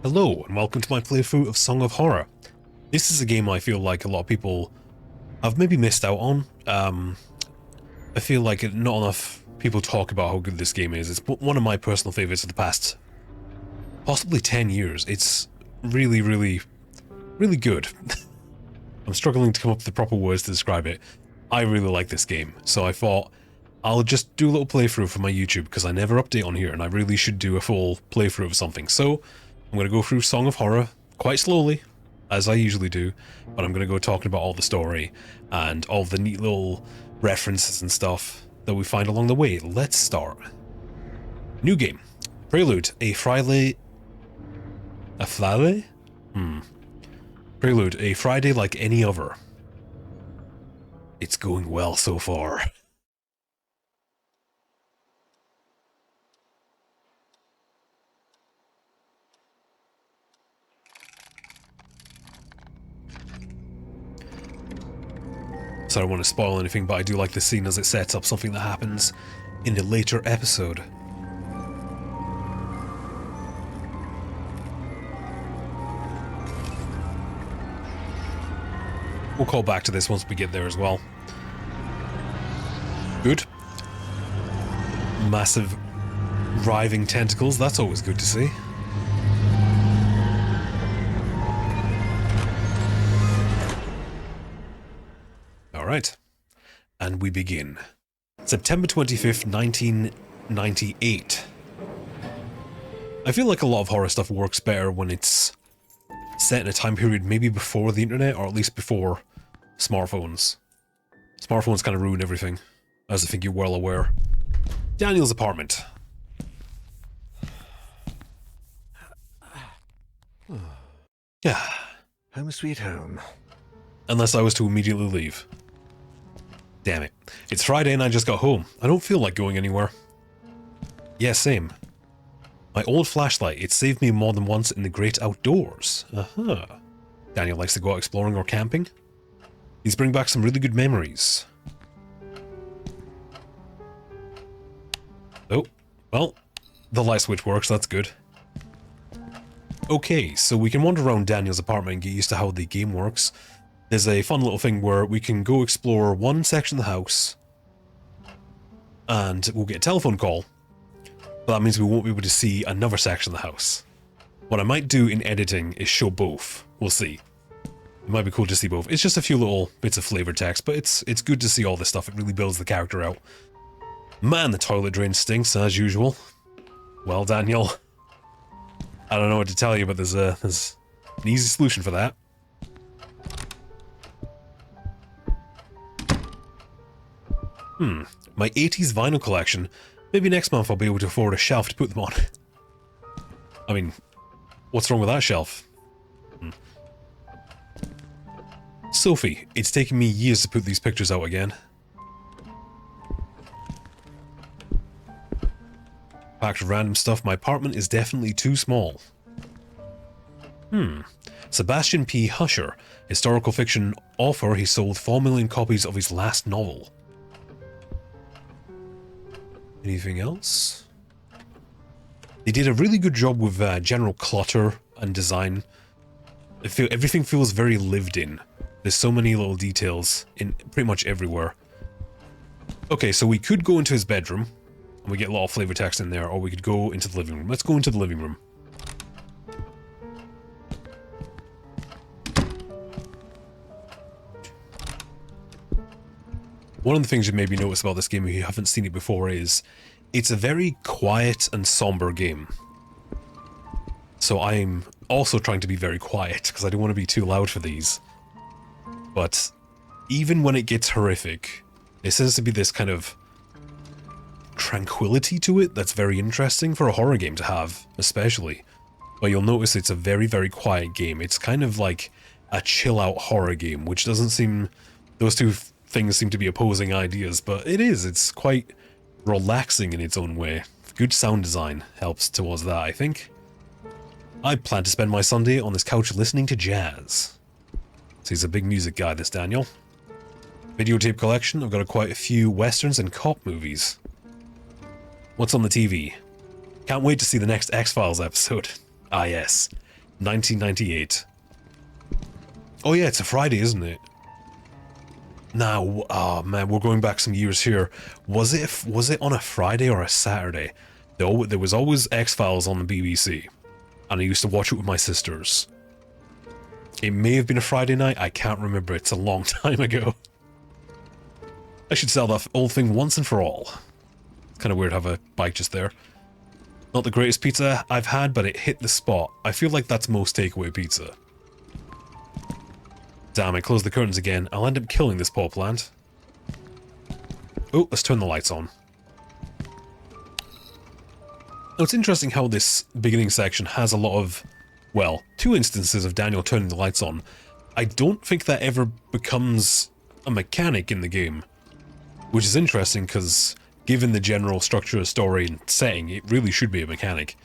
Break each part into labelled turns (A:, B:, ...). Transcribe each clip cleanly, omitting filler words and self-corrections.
A: Hello, and welcome to my playthrough of Song of Horror. This is a game I feel like a lot of people have maybe missed out on. I feel like not enough people talk about how good this game is. It's one of my personal favourites of the past possibly 10 years. It's really, really, really good. I'm struggling to come up with the proper words to describe it. I really like this game, so I thought I'll just do a little playthrough for my YouTube because I never update on here and I really should do a full playthrough of something. So I'm going to go through Song of Horror quite slowly, as I usually do, but I'm going to go talking about all the story and all the neat little references and stuff that we find along the way. Let's start. New game. Prelude, a Friday... A Friday? Prelude, a Friday like any other. It's going well so far. So I don't want to spoil anything, but I do like this scene as it sets up something that happens in a later episode. We'll call back to this once we get there as well. Good. Massive writhing tentacles, that's always good to see. Alright, and we begin. September 25th, 1998. I feel like a lot of horror stuff works better when it's set in a time period maybe before the internet, or at least before smartphones. Smartphones kind of ruin everything, as I think you're well aware. Daniel's apartment. Yeah.
B: Home sweet home.
A: Unless I was to immediately leave. Damn it. It's Friday and I just got home. I don't feel like going anywhere. Yeah, same. My old flashlight, it saved me more than once in the great outdoors. Daniel likes to go out exploring or camping. These bring back some really good memories. Oh, well, the light switch works, that's good. Okay, so we can wander around Daniel's apartment and get used to how the game works. There's a fun little thing where we can go explore one section of the house and we'll get a telephone call, but that means we won't be able to see another section of the house. What I might do in editing is show both. We'll see. It might be cool to see both. It's just a few little bits of flavor text, but it's good to see all this stuff. It really builds the character out. Man, the toilet drain stinks as usual. Well, Daniel, I don't know what to tell you, but there's an easy solution for that. My 80s vinyl collection. Maybe next month I'll be able to afford a shelf to put them on. I mean, what's wrong with that shelf? Sophie, it's taken me years to put these pictures out again. Packed with random stuff, my apartment is definitely too small. Sebastian P. Husher, historical fiction author, he sold 4 million copies of his last novel. Anything else? They did a really good job with general clutter and design. Everything feels very lived in. There's so many little details in pretty much everywhere. Okay, so we could go into his bedroom, and we get a lot of flavor text in there, or we could go into the living room. Let's go into the living room. One of the things you maybe notice about this game if you haven't seen it before is it's a very quiet and somber game. So I'm also trying to be very quiet because I don't want to be too loud for these. But even when it gets horrific, there seems to be this kind of tranquility to it that's very interesting for a horror game to have, especially. But you'll notice it's a very, very quiet game. It's kind of like a chill-out horror game, which doesn't seem... Those two things seem to be opposing ideas, but it is. It's quite relaxing in its own way. Good sound design helps towards that, I think. I plan to spend my Sunday on this couch listening to jazz. So he's a big music guy, this Daniel. Videotape collection, I've got quite a few westerns and cop movies. What's on the TV? Can't wait to see the next X-Files episode. Ah yes, 1998. Oh yeah, it's a Friday, isn't it? Now, oh man, we're going back some years here. Was it on a Friday or a Saturday? There was always X-Files on the BBC, and I used to watch it with my sisters. It may have been a Friday night, I can't remember, it's a long time ago. I should sell that old thing once and for all. It's kind of weird to have a bike just there. Not the greatest pizza I've had, but it hit the spot. I feel like that's most takeaway pizza. Damn, I closed the curtains again. I'll end up killing this poor plant. Oh, let's turn the lights on. Now, it's interesting how this beginning section has a lot of, well, 2 instances of Daniel turning the lights on. I don't think that ever becomes a mechanic in the game, which is interesting because given the general structure of story and setting, it really should be a mechanic.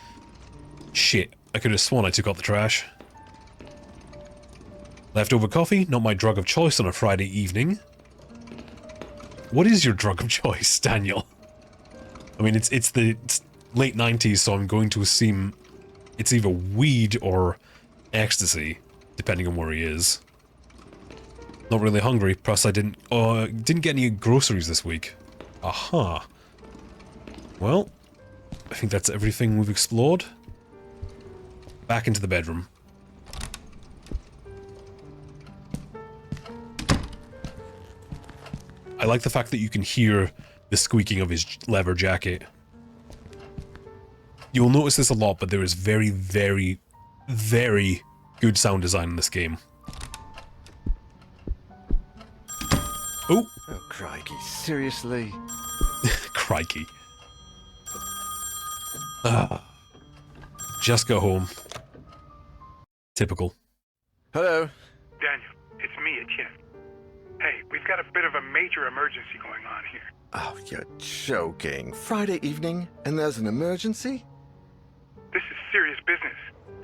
A: Shit, I could have sworn I took out the trash. Leftover coffee, not my drug of choice on a Friday evening. What is your drug of choice, Daniel? I mean, it's the late 90s, so I'm going to assume it's either weed or ecstasy, depending on where he is. Not really hungry, plus I didn't get any groceries this week. Aha. Well, I think that's everything we've explored. Back into the bedroom. I like the fact that you can hear the squeaking of his leather jacket. You'll notice this a lot, but there is very, very, very good sound design in this game. Oh!
B: Oh, crikey, seriously?
A: Crikey. Just go home. Typical.
B: Hello?
C: Daniel, it's me, Etienne. Hey, we've got a bit of a major emergency going on here.
B: Oh, you're joking. Friday evening, and there's an emergency?
C: This is serious business.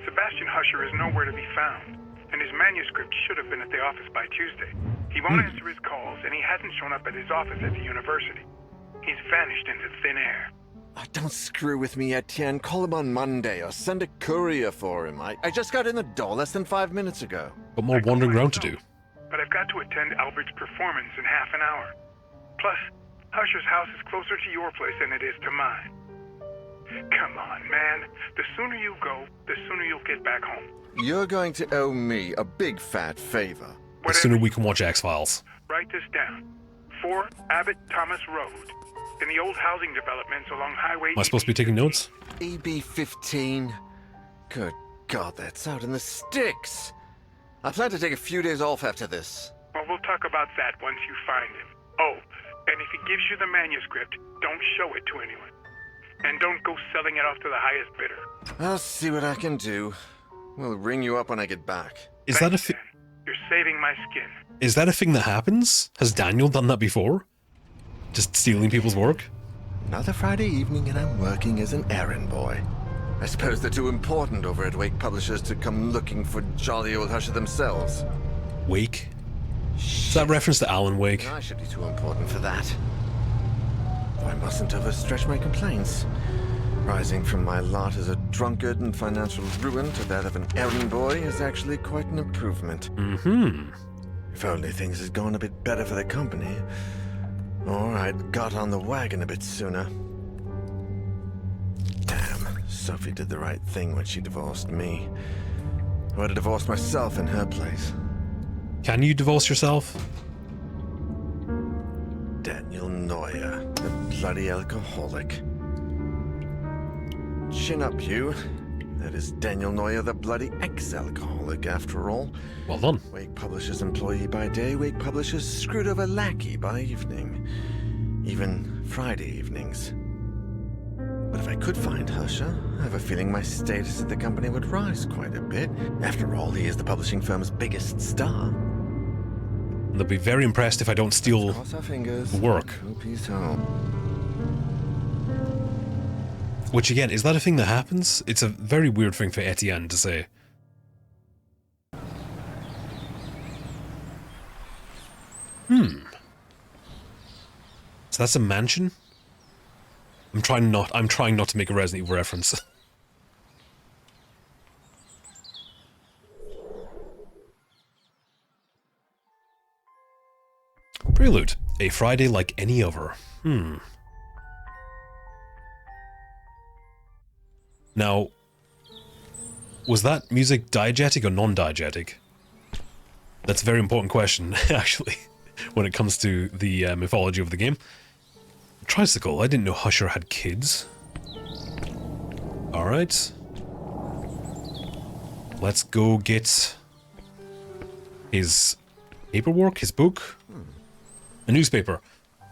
C: Sebastian Husher is nowhere to be found, and his manuscript should have been at the office by Tuesday. He won't answer his calls, and he hasn't shown up at his office at the university. He's vanished into thin air.
B: Oh, don't screw with me, Etienne. Call him on Monday, or send a courier for him. I just got in the door less than 5 minutes ago.
A: Got more wandering around to do.
C: But I've got to attend Albert's performance in half an hour. Plus, Husher's house is closer to your place than it is to mine. Come on, man. The sooner you go, the sooner you'll get back home.
B: You're going to owe me a big fat favor.
A: The sooner we can watch X-Files.
C: Write this down. 4 Abbott Thomas Road. In the old housing developments along Highway...
A: Am I supposed to be taking notes?
B: EB-15. Good God, that's out in the sticks. I plan to take a few days off after this.
C: Well, we'll talk about that once you find him. Oh, and if he gives you the manuscript, don't show it to anyone. And don't go selling it off to the highest bidder.
B: I'll see what I can do. We'll ring you up when I get back.
A: Is
C: Thanks,
A: that a
C: Dan. You're saving my skin.
A: Is that a thing that happens? Has Daniel done that before? Just stealing people's work?
B: Another Friday evening and I'm working as an errand boy. I suppose they're too important over at Wake Publishers to come looking for jolly old Husher themselves.
A: Wake? Is that reference to Alan Wake?
B: I should be too important for that. I mustn't overstretch my complaints. Rising from my lot as a drunkard and financial ruin to that of an errand boy is actually quite an improvement.
A: Mm-hmm.
B: If only things had gone a bit better for the company, or I'd got on the wagon a bit sooner. Damn, Sophie did the right thing when she divorced me. I would have divorced myself in her place.
A: Can you divorce yourself?
B: Daniel Neuer, the bloody alcoholic. Chin up, you. That is Daniel Neuer, the bloody ex-alcoholic, after all.
A: Well done.
B: Wake Publishers employee by day, Wake Publishers screwed over lackey by evening. Even Friday evenings. But if I could find Husher, I have a feeling my status at the company would rise quite a bit. After all, he is the publishing firm's biggest star.
A: They'll be very impressed if I don't steal
B: Cross our fingers.
A: work.
B: Hope he's home.
A: Which again, is that a thing that happens? It's a very weird thing for Etienne to say. So that's a mansion? I'm trying not to make a Resident Evil reference. Prelude, a Friday like any other. Now, was that music diegetic or non-diegetic? That's a very important question, actually, when it comes to the mythology of the game. Tricycle, I didn't know Husher had kids. Alright. Let's go get his paperwork, his book. A newspaper.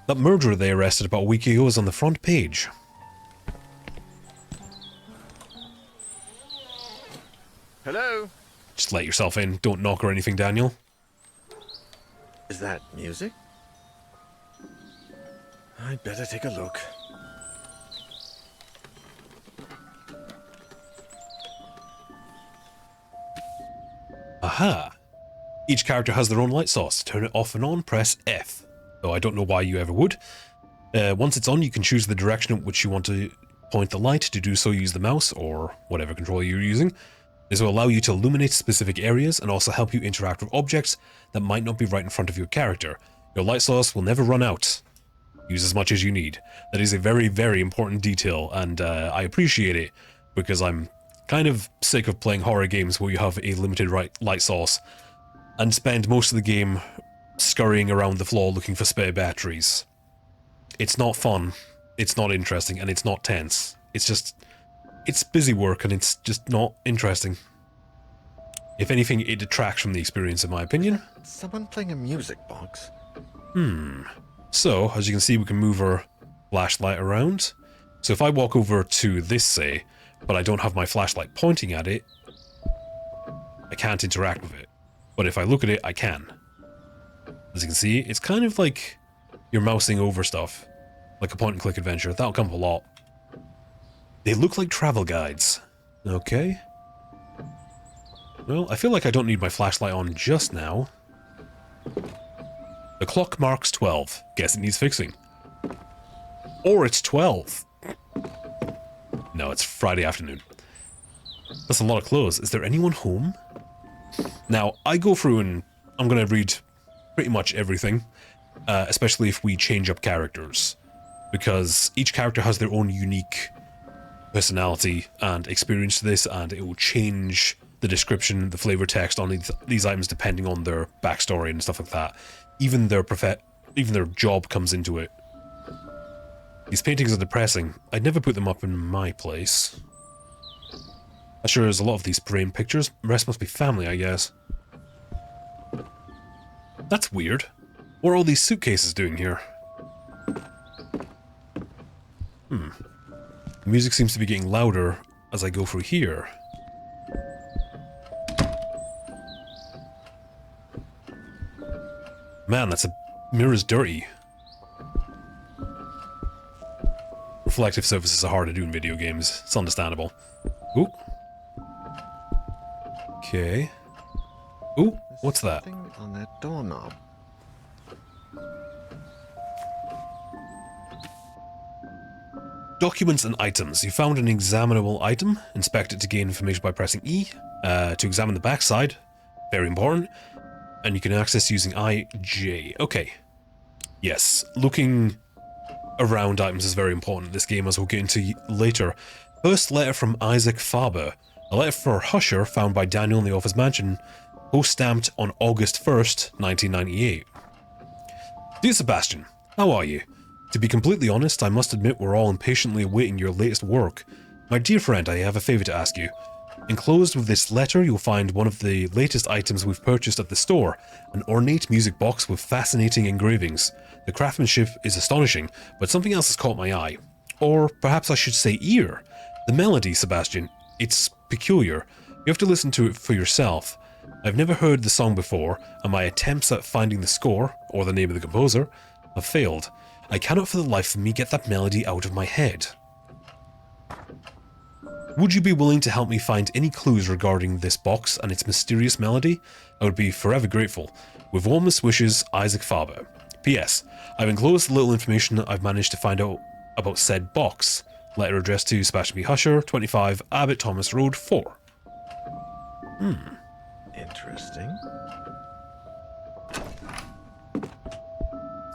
A: That murderer they arrested about a week ago is on the front page.
B: Hello?
A: Just let yourself in. Don't knock or anything, Daniel.
B: Is that music? I'd better take a look.
A: Aha! Each character has their own light source. To turn it off and on, press F. Though I don't know why you ever would. Once it's on, you can choose the direction at which you want to point the light. To do so, use the mouse, or whatever controller you're using. This will allow you to illuminate specific areas, and also help you interact with objects that might not be right in front of your character. Your light source will never run out. Use as much as you need. That is a very, very important detail, and I appreciate it, because I'm kind of sick of playing horror games where you have a limited light source, and spend most of the game scurrying around the floor looking for spare batteries. It's not fun, it's not interesting, and it's not tense. It's busy work, and it's just not interesting. If anything, it detracts from the experience, in my opinion.
B: Someone playing a music box?
A: So, as you can see, we can move our flashlight around. So if I walk over to this, say, but I don't have my flashlight pointing at it, I can't interact with it. But if I look at it, I can. As you can see, it's kind of like you're mousing over stuff. Like a point-and-click adventure. That'll come up a lot. They look like travel guides. Okay. Well, I feel like I don't need my flashlight on just now. The clock marks 12. Guess it needs fixing. Or it's 12. No, it's Friday afternoon. That's a lot of clothes. Is there anyone home? Now, I go through and I'm going to read pretty much everything, especially if we change up characters, because each character has their own unique personality and experience to this, and it will change the description, the flavor text on these items depending on their backstory and stuff like that. Even their job comes into it. These paintings are depressing. I'd never put them up in my place. I'm sure there's a lot of these framed pictures. The rest must be family, I guess. That's weird. What are all these suitcases doing here? The music seems to be getting louder as I go through here. Man, mirror's dirty. Reflective surfaces are hard to do in video games. It's understandable. Ooh. Okay. Ooh, what's that?
B: Something on that doorknob.
A: Documents and items. You found an examinable item. Inspect it to gain information by pressing E. To examine the backside. Very important. And you can access using IJ. Okay. Yes, looking around items is very important in this game, as we'll get into later. First letter from Isaac Faber. A letter for Husher found by Daniel in the office mansion, post-stamped on August 1st, 1998. Dear Sebastian, how are you? To be completely honest, I must admit we're all impatiently awaiting your latest work. My dear friend, I have a favour to ask you. Enclosed with this letter, you'll find one of the latest items we've purchased at the store, an ornate music box with fascinating engravings. The craftsmanship is astonishing, but something else has caught my eye. Or perhaps I should say ear. The melody, Sebastian, it's peculiar. You have to listen to it for yourself. I've never heard the song before, and my attempts at finding the score, or the name of the composer, have failed. I cannot for the life of me get that melody out of my head. Would you be willing to help me find any clues regarding this box and its mysterious melody? I would be forever grateful. With warmest wishes, Isaac Faber. P.S. I've enclosed the little information I've managed to find out about said box. Letter addressed to Sebastian P. Husher, 25 Abbott Thomas Road, 4.
B: Interesting.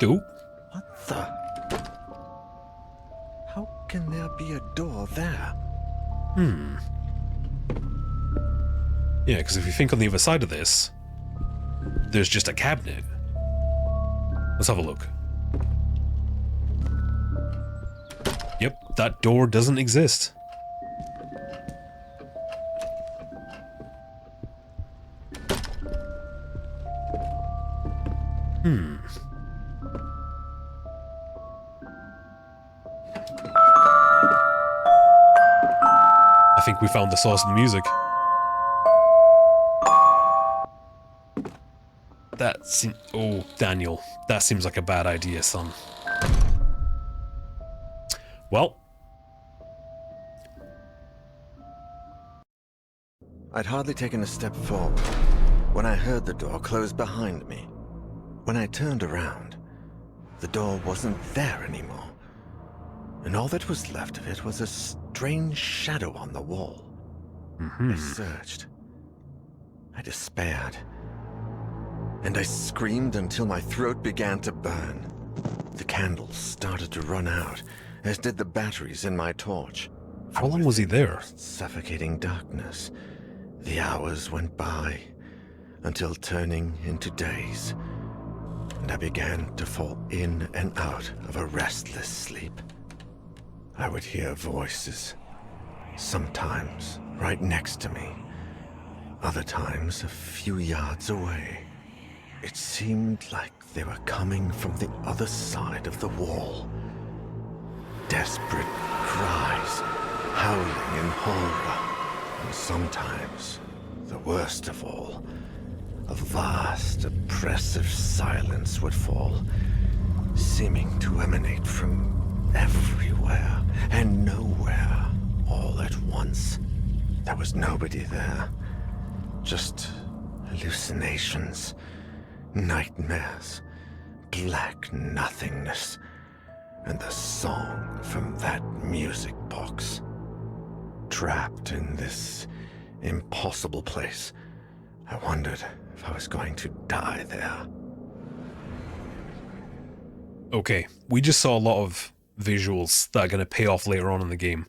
A: Oh,
B: What the? How can there be a door there?
A: yeah, because if you think on the other side of this, there's just a cabinet. Let's have a look. Yep, that door doesn't exist. I think we found the source of the music. That seems... Oh, Daniel. That seems like a bad idea, son. Well.
B: I'd hardly taken a step forward when I heard the door close behind me. When I turned around, the door wasn't there anymore, and all that was left of it was a strange shadow on the wall. I searched. I despaired. And I screamed until my throat began to burn. The candles started to run out, as did the batteries in my torch.
A: How long was he there?
B: Suffocating darkness. The hours went by, until turning into days, and I began to fall in and out of a restless sleep. I would hear voices, sometimes right next to me, other times a few yards away. It seemed like they were coming from the other side of the wall. Desperate cries, howling in horror, and sometimes, the worst of all, a vast, oppressive silence would fall, seeming to emanate from everywhere and nowhere all at once. There was nobody there, just hallucinations, nightmares, black nothingness, and the song from that music box. Trapped in this impossible place, I wondered if I was going to die there.
A: Okay, we just saw a lot of visuals that are going to pay off later on in the game,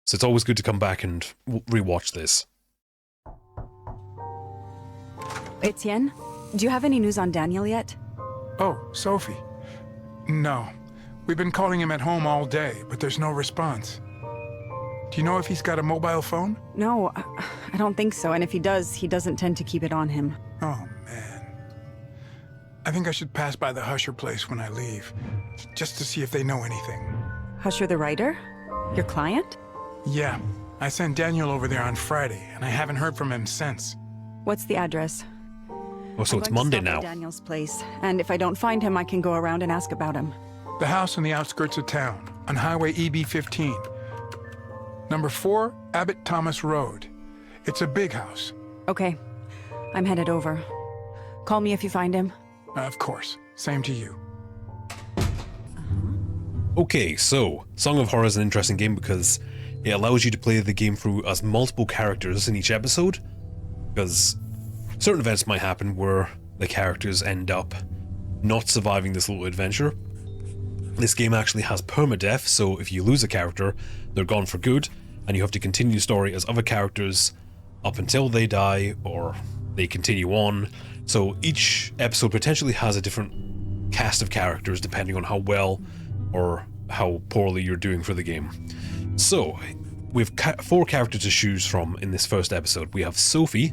A: so it's always good to come back and rewatch this.
D: Etienne, do you have any news on Daniel yet?
C: Oh, Sophie. No. We've been calling him at home all day, but there's no response. Do you know if he's got a mobile phone?
D: No, I don't think so, and if he does, he doesn't tend to keep it on him.
C: Oh, man. I think I should pass by the Husher place when I leave, just to see if they know anything.
D: Husher the writer? Your client?
C: Yeah. I sent Daniel over there on Friday, and I haven't heard from him since.
D: What's the address?
A: Oh, so
D: I'm
A: it's
D: going to
A: Monday
D: stop
A: now.
D: at Daniel's place, and if I don't find him, I can go around and ask about him.
C: The house on the outskirts of town, on Highway EB-15. Number 4, Abbott Thomas Road. It's a big house.
D: Okay, I'm headed over. Call me if you find him.
C: Of course. Same to you.
A: Okay, so Song of Horror is an interesting game because it allows you to play the game through as multiple characters in each episode, because certain events might happen where the characters end up not surviving this little adventure. This game actually has permadeath, so if you lose a character, they're gone for good, and you have to continue the story as other characters up until they die, or they continue on. So each episode potentially has a different cast of characters depending on how well or how poorly you're doing for the game. So, we have 4 characters to choose from in this first episode. We have Sophie,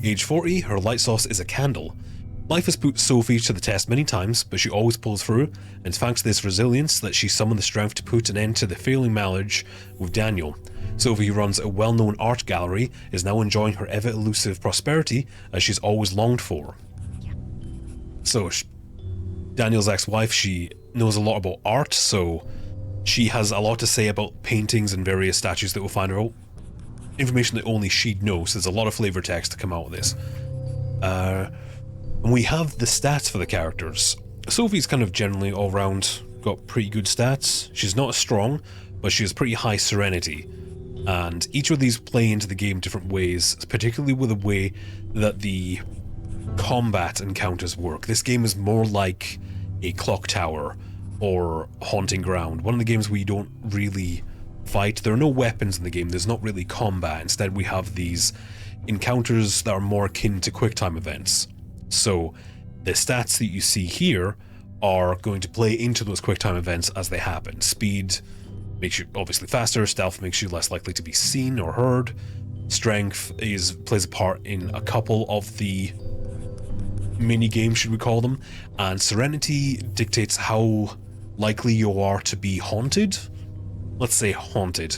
A: age 40, her light source is a candle. Life has put Sophie to the test many times, but she always pulls through, and it's thanks to this resilience that she summoned the strength to put an end to the failing marriage with Daniel. Sophie, who runs a well-known art gallery, is now enjoying her ever-elusive prosperity as she's always longed for. So, Daniel's ex-wife, she knows a lot about art, so she has a lot to say about paintings and various statues that we'll find out. Information that only she'd know, so there's a lot of flavor text to come out of this. And we have the stats for the characters. Sophie's kind of generally all-round got pretty good stats. She's not as strong, but she has pretty high serenity. And each of these play into the game different ways, particularly with the way that the combat encounters work. This game is more like a clock tower or haunting ground. One of the games where you don't really fight. There are no weapons in the game. There's not really combat. Instead, we have these encounters that are more akin to QuickTime events. So the stats that you see here are going to play into those QuickTime events as they happen. Speed makes you obviously faster. Stealth makes you less likely to be seen or heard. Strength plays a part in a couple of the mini games, should we call them, and Serenity dictates how likely you are to be haunted. Let's say haunted.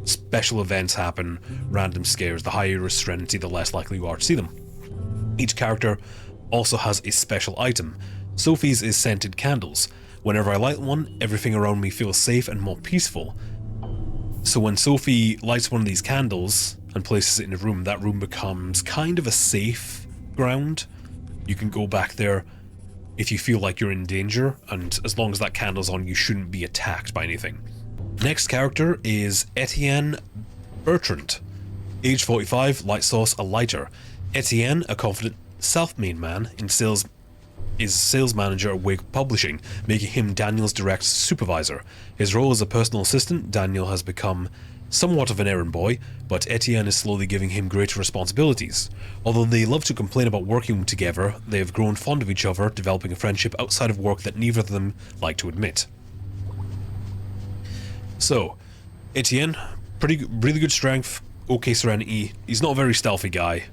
A: Special events happen, random scares. The higher your Serenity, the less likely you are to see them. Each character also has a special item. Sophie's is scented candles. Whenever I light one, everything around me feels safe and more peaceful. So when Sophie lights one of these candles and places it in a room, that room becomes kind of a safe ground. You can go back there if you feel like you're in danger, and as long as that candle's on, you shouldn't be attacked by anything. Next character is Etienne Bertrand. Age 45, light source, a lighter. Etienne, a confident, self-made man in sales, is sales manager at Wake Publishing, making him Daniel's direct supervisor. His role as a personal assistant, Daniel has become somewhat of an errand boy, but Etienne is slowly giving him greater responsibilities. Although they love to complain about working together, they have grown fond of each other, developing a friendship outside of work that neither of them like to admit. So, Etienne, really good strength, okay Serenity. He's not a very stealthy guy.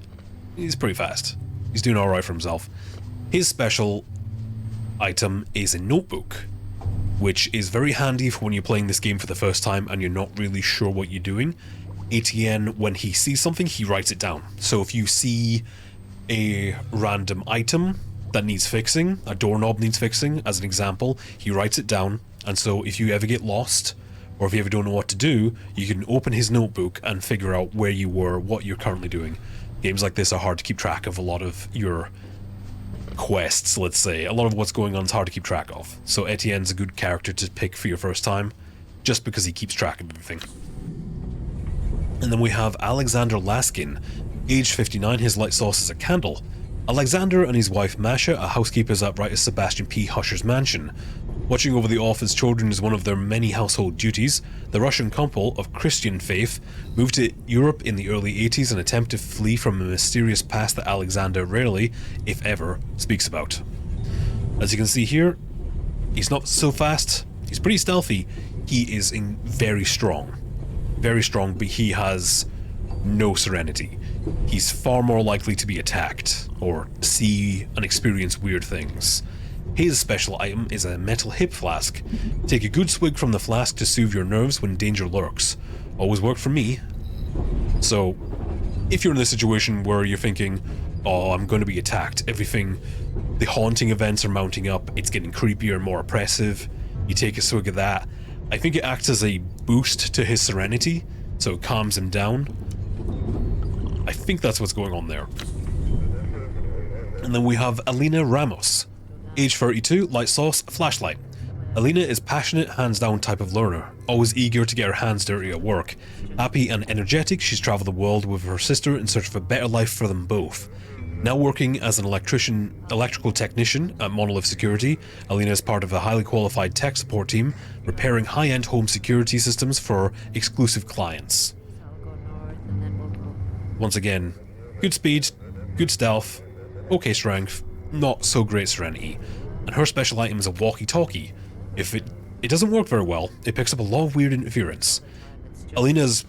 A: He's pretty fast. He's doing alright for himself. His special item is a notebook, which is very handy for when you're playing this game for the first time and you're not really sure what you're doing. Etienne, when he sees something, he writes it down. So if you see a random item that needs fixing, a doorknob needs fixing, as an example, he writes it down. And so if you ever get lost, or if you ever don't know what to do, you can open his notebook and figure out where you were, what you're currently doing. Games like this are hard to keep track of a lot of your quests, let's say. A lot of what's going on is hard to keep track of. So Etienne's a good character to pick for your first time, just because he keeps track of everything. And then we have Alexander Laskin. Age 59, his light source is a candle. Alexander and his wife Masha are housekeepers at writer Sebastian P. Husher's mansion. Watching over the orphan's children is one of their many household duties. The Russian couple of Christian faith moved to Europe in the early 80s and attempt to flee from a mysterious past that Alexander rarely, if ever, speaks about. As you can see here, he's not so fast, he's pretty stealthy, he is very strong, but he has no Serenity. He's far more likely to be attacked, or see and experience weird things. His special item is a metal hip flask. Take a good swig from the flask to soothe your nerves when danger lurks. Always worked for me. So, if you're in a situation where you're thinking, oh, I'm going to be attacked, the haunting events are mounting up, it's getting creepier and more oppressive, you take a swig of that, I think it acts as a boost to his Serenity, so it calms him down. I think that's what's going on there. And then we have Alina Ramos. Age 32, light source, flashlight. Alina is passionate, hands-down type of learner, always eager to get her hands dirty at work. Happy and energetic, she's traveled the world with her sister in search of a better life for them both. Now working as an electrical technician at Monolith Security, Alina is part of a highly qualified tech support team, repairing high-end home security systems for exclusive clients. Once again, good speed, good stealth, okay strength, not so great Serenity. And her special item is a walkie-talkie. If it doesn't work very well, it picks up a lot of weird interference. Alina's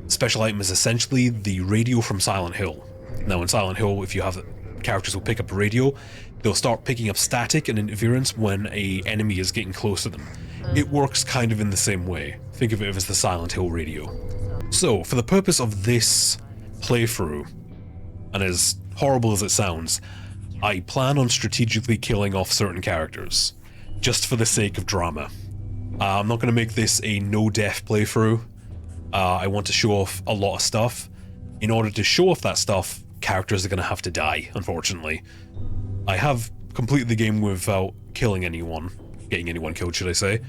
A: special item is essentially the radio from Silent Hill. Now in Silent Hill, if you have characters who pick up a radio, they'll start picking up static and interference when an enemy is getting close to them. It works kind of in the same way. Think of it as the Silent Hill radio. So, for the purpose of this playthrough, and as horrible as it sounds, I plan on strategically killing off certain characters, just for the sake of drama. I'm not going to make this a no-death playthrough. I want to show off a lot of stuff. In order to show off that stuff, characters are going to have to die, unfortunately. I have completed the game without killing anyone, getting anyone killed, should I say.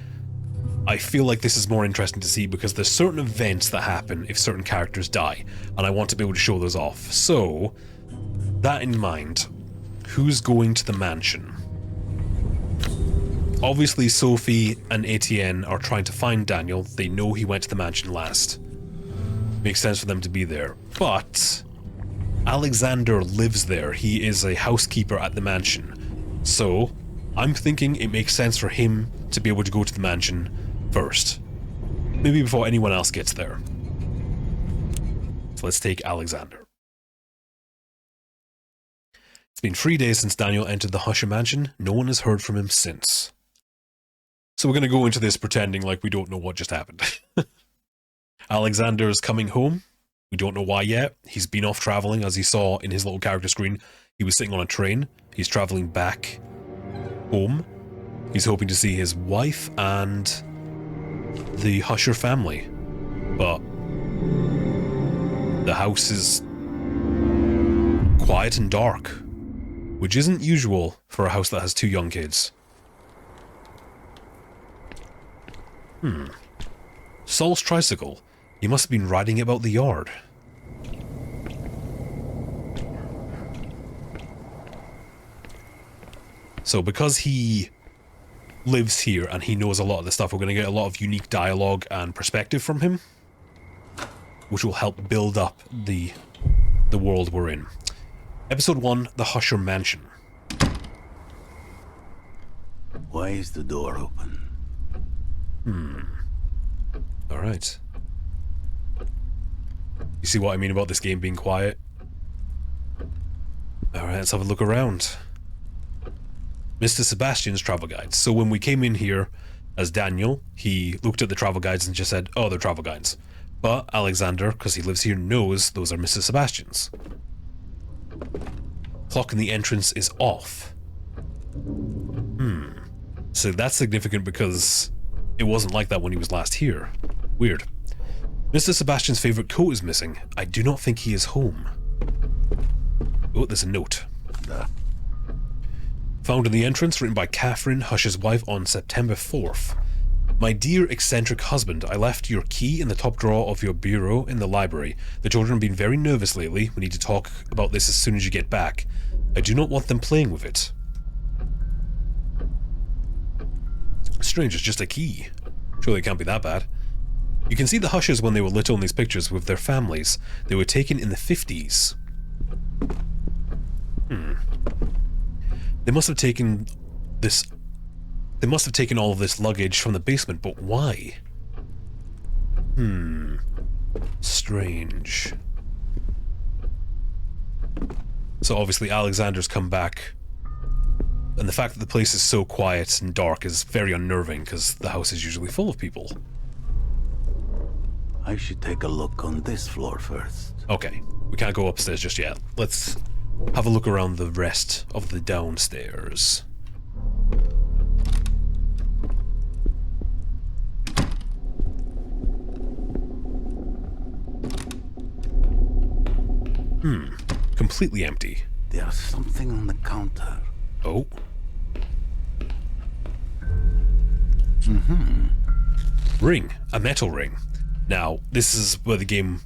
A: I feel like this is more interesting to see because there's certain events that happen if certain characters die, and I want to be able to show those off. So, that in mind, who's going to the mansion? Obviously, Sophie and Etienne are trying to find Daniel. They know he went to the mansion last. Makes sense for them to be there. But Alexander lives there. He is a housekeeper at the mansion. So I'm thinking it makes sense for him to be able to go to the mansion first. Maybe before anyone else gets there. So let's take Alexander. It's been 3 days since Daniel entered the Husher mansion. No one has heard from him since. So we're going to go into this pretending like we don't know what just happened. Alexander is coming home. We don't know why yet. He's been off traveling, as he saw in his little character screen. He was sitting on a train. He's traveling back home. He's hoping to see his wife and the Husher family. But the house is quiet and dark, which isn't usual for a house that has 2 young kids. Saul's tricycle. He must have been riding it about the yard. So because he lives here and he knows a lot of the stuff, we're going to get a lot of unique dialogue and perspective from him, which will help build up the world we're in. Episode 1, The Husher Mansion.
E: Why is the door open?
A: Alright. You see what I mean about this game being quiet? Alright, let's have a look around. Mr. Sebastian's travel guides. So when we came in here as Daniel, he looked at the travel guides and just said, oh, they're travel guides. But Alexander, because he lives here, knows those are Mr. Sebastian's. Clock in the entrance is off. So that's significant because it wasn't like that when he was last here. Weird. Mr. Sebastian's favourite coat is missing. I do not think he is home. Oh, there's a note. Found in the entrance, written by Catherine, Husher's wife, on September 4th. My dear eccentric husband, I left your key in the top drawer of your bureau in the library. The children have been very nervous lately. We need to talk about this as soon as you get back. I do not want them playing with it. Strange, it's just a key. Surely it can't be that bad. You can see the Hushers when they were little in these pictures with their families. They were taken in the 50s. They must have taken this... They must have taken all of this luggage from the basement, but why? Strange. So obviously Alexander's come back, and the fact that the place is so quiet and dark is very unnerving because the house is usually full of people.
E: I should take a look on this floor first.
A: Okay, we can't go upstairs just yet. Let's have a look around the rest of the downstairs. Completely empty.
E: There's something on the counter.
A: Oh. Ring. A metal ring. Now, this is where the game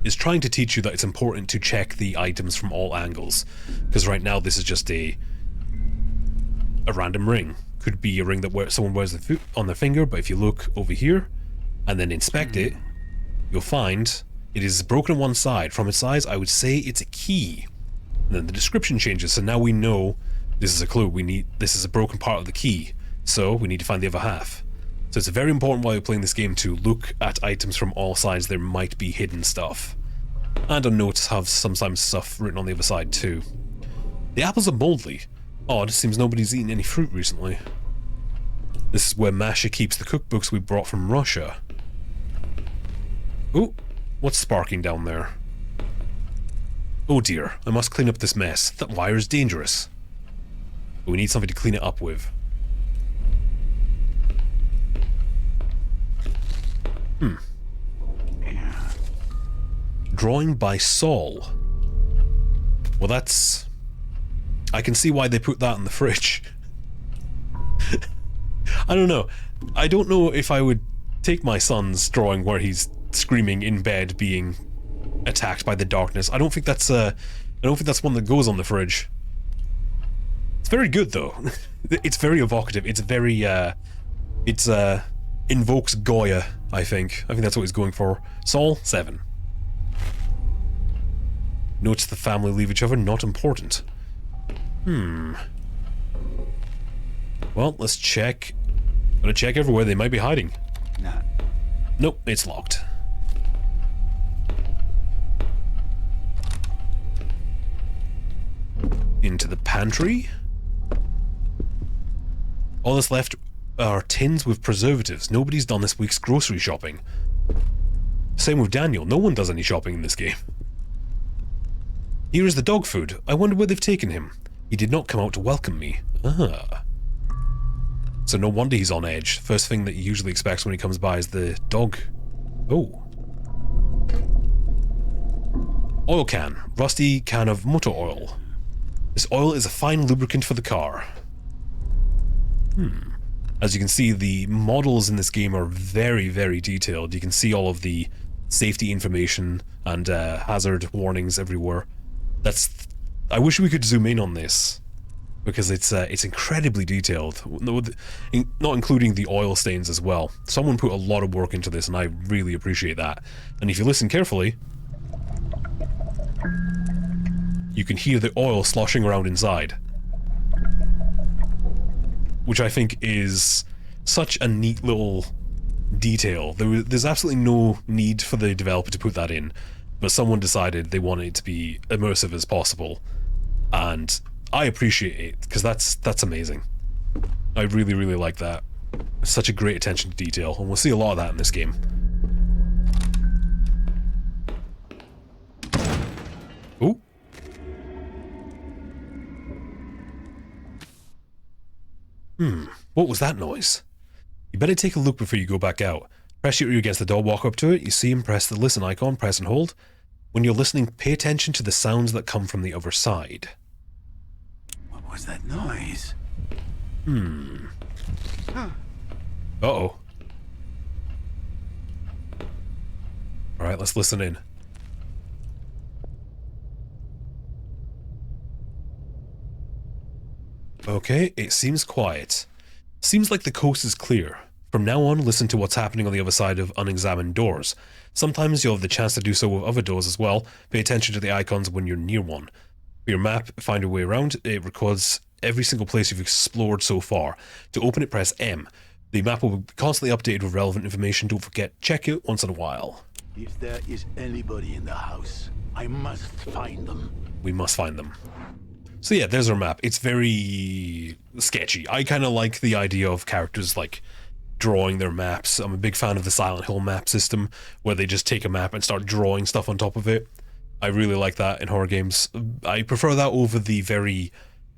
A: is trying to teach you that it's important to check the items from all angles. Because right now this is just a random ring. Could be a ring that someone wears on their finger, but if you look over here and then inspect it, you'll find it is broken on one side. From its size, I would say it's a key. And then the description changes, so now we know this is a clue. This is a broken part of the key, so we need to find the other half. So it's very important while you're playing this game to look at items from all sides. There might be hidden stuff. And on notes have sometimes stuff written on the other side too. The apples are moldy. Odd, seems nobody's eaten any fruit recently. This is where Masha keeps the cookbooks we brought from Russia. Ooh, what's sparking down there? Oh dear, I must clean up this mess. That wire is dangerous. But we need something to clean it up with. Drawing by Saul. Well, that's... I can see why they put that in the fridge. I don't know. I don't know if I would take my son's drawing where he's screaming in bed being attacked by the darkness. I don't think that's one that goes on the fridge. It's very good though. It's very evocative. It's very invokes Goya, I think. I think that's what he's going for. Saul, 7. Notes the family leave each other, not important. Well, let's check. Gotta check everywhere they might be hiding.
E: Nah.
A: Nope, it's locked. Into the pantry. All that's left are tins with preservatives. Nobody's done this week's grocery shopping. Same with Daniel. No one does any shopping in this game. Here is the dog food. I wonder where they've taken him. He did not come out to welcome me. Ah. So no wonder he's on edge. First thing that he usually expects when he comes by is the dog. Oh. Oil can. Rusty can of motor oil. This oil is a fine lubricant for the car. As you can see, the models in this game are very, very detailed. You can see all of the safety information and hazard warnings everywhere. I wish we could zoom in on this, because it's incredibly detailed, not including the oil stains as well. Someone put a lot of work into this, and I really appreciate that. And if you listen carefully, you can hear the oil sloshing around inside, which I think is such a neat little detail. There's absolutely no need for the developer to put that in, but someone decided they wanted it to be immersive as possible, and I appreciate it, because that's amazing. I really, really like that. Such a great attention to detail, and we'll see a lot of that in this game. Ooh. What was that noise? You better take a look before you go back out. Press your ear against the door, walk up to it, you see him, press the listen icon, press and hold. When you're listening, pay attention to the sounds that come from the other side.
E: What was that noise?
A: Uh-oh. Alright, let's listen in. Okay, it seems quiet. Seems like the coast is clear. From now on, listen to what's happening on the other side of unexamined doors. Sometimes you'll have the chance to do so with other doors as well. Pay attention to the icons when you're near one. For your map, find your way around. It records every single place you've explored so far. To open it, press M. The map will be constantly updated with relevant information. Don't forget, check it once in a while.
E: If there is anybody in the house, I must find them.
A: We must find them. So yeah, there's our map. It's very sketchy. I kind of like the idea of characters like drawing their maps. I'm a big fan of the Silent Hill map system, where they just take a map and start drawing stuff on top of it. I really like that in horror games. I prefer that over the very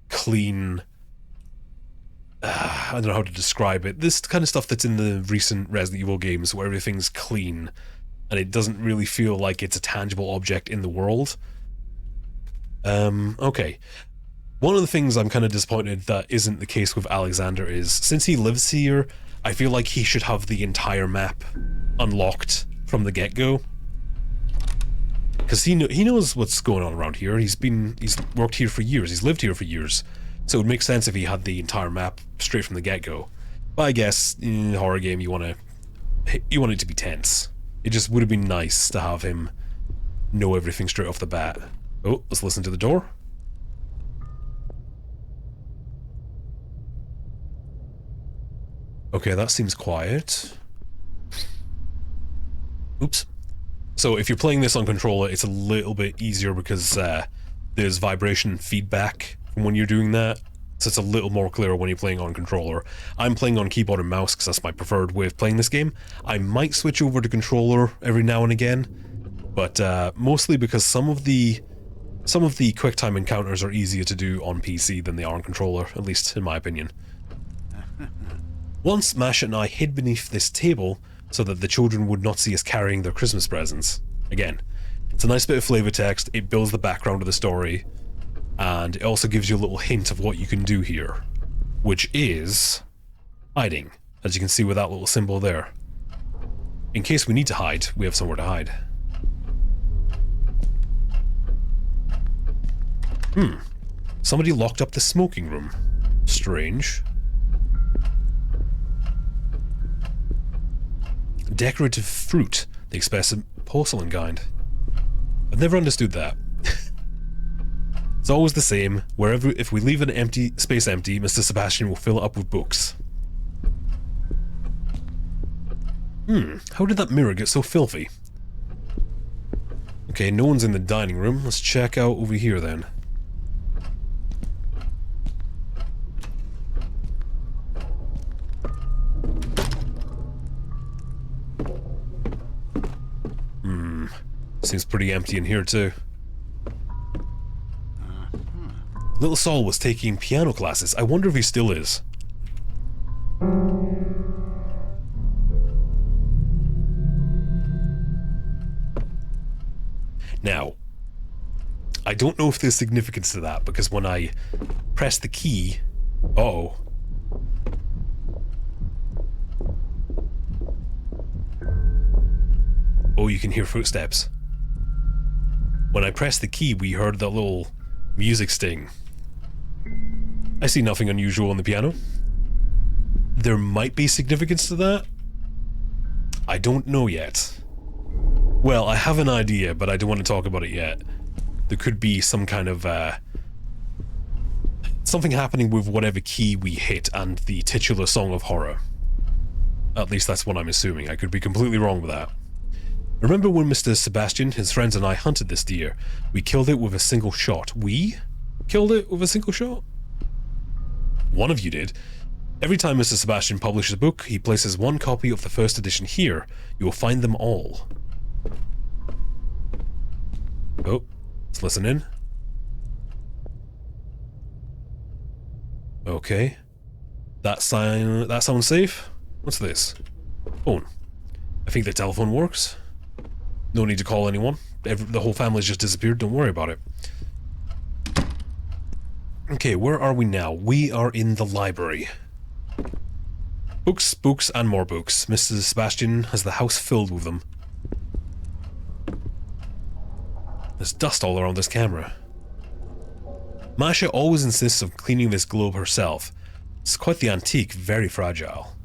A: clean... I don't know how to describe it. This kind of stuff that's in the recent Resident Evil games, where everything's clean, and it doesn't really feel like it's a tangible object in the world. Okay. One of the things I'm kind of disappointed that isn't the case with Alexander is, since he lives here, I feel like he should have the entire map unlocked from the get-go. Because he knows what's going on around here. He's worked here for years. He's lived here for years. So it would make sense if he had the entire map straight from the get-go. But I guess in a horror game you want it to be tense. It just would have been nice to have him know everything straight off the bat. Oh, let's listen to the door. Okay, that seems quiet. Oops. So if you're playing this on controller, it's a little bit easier because there's vibration feedback from when you're doing that. So it's a little more clear when you're playing on controller. I'm playing on keyboard and mouse because that's my preferred way of playing this game. I might switch over to controller every now and again, but mostly because some of the QuickTime encounters are easier to do on PC than they are on controller, at least in my opinion. Once, Masha and I hid beneath this table so that the children would not see us carrying their Christmas presents. Again, it's a nice bit of flavor text, it builds the background of the story, and it also gives you a little hint of what you can do here, which is hiding, as you can see with that little symbol there. In case we need to hide, we have somewhere to hide. Somebody locked up the smoking room. Strange. Decorative fruit, the expensive porcelain kind. I've never understood that. It's always the same. Wherever, if we leave an empty space empty, Mr. Sebastian will fill it up with books. How did that mirror get so filthy? Okay, no one's in the dining room. Let's check out over here then. Seems pretty empty in here too. Little Saul was taking piano classes. I wonder if he still is. Now, I don't know if there's significance to that, because when I press the key... Uh-oh. Oh, you can hear footsteps. When I pressed the key, we heard that little music sting. I see nothing unusual on the piano. There might be significance to that. I don't know yet. Well, I have an idea, but I don't want to talk about it yet. There could be some kind of, something happening with whatever key we hit and the titular song of horror. At least that's what I'm assuming. I could be completely wrong with that. Remember when Mr. Sebastian, his friends and I hunted this deer? We killed it with a single shot. We killed it with a single shot? One of you did. Every time Mr. Sebastian publishes a book, he places one copy of the first edition here. You will find them all. Oh, let's listen in. Okay. That sounds safe? What's this? Phone. I think the telephone works. No need to call anyone. The whole family's just disappeared, don't worry about it. Okay, where are we now? We are in the library. Books, books, and more books. Mr. Sebastian has the house filled with them. There's dust all around this camera. Masha always insists on cleaning this globe herself. It's quite the antique, very fragile.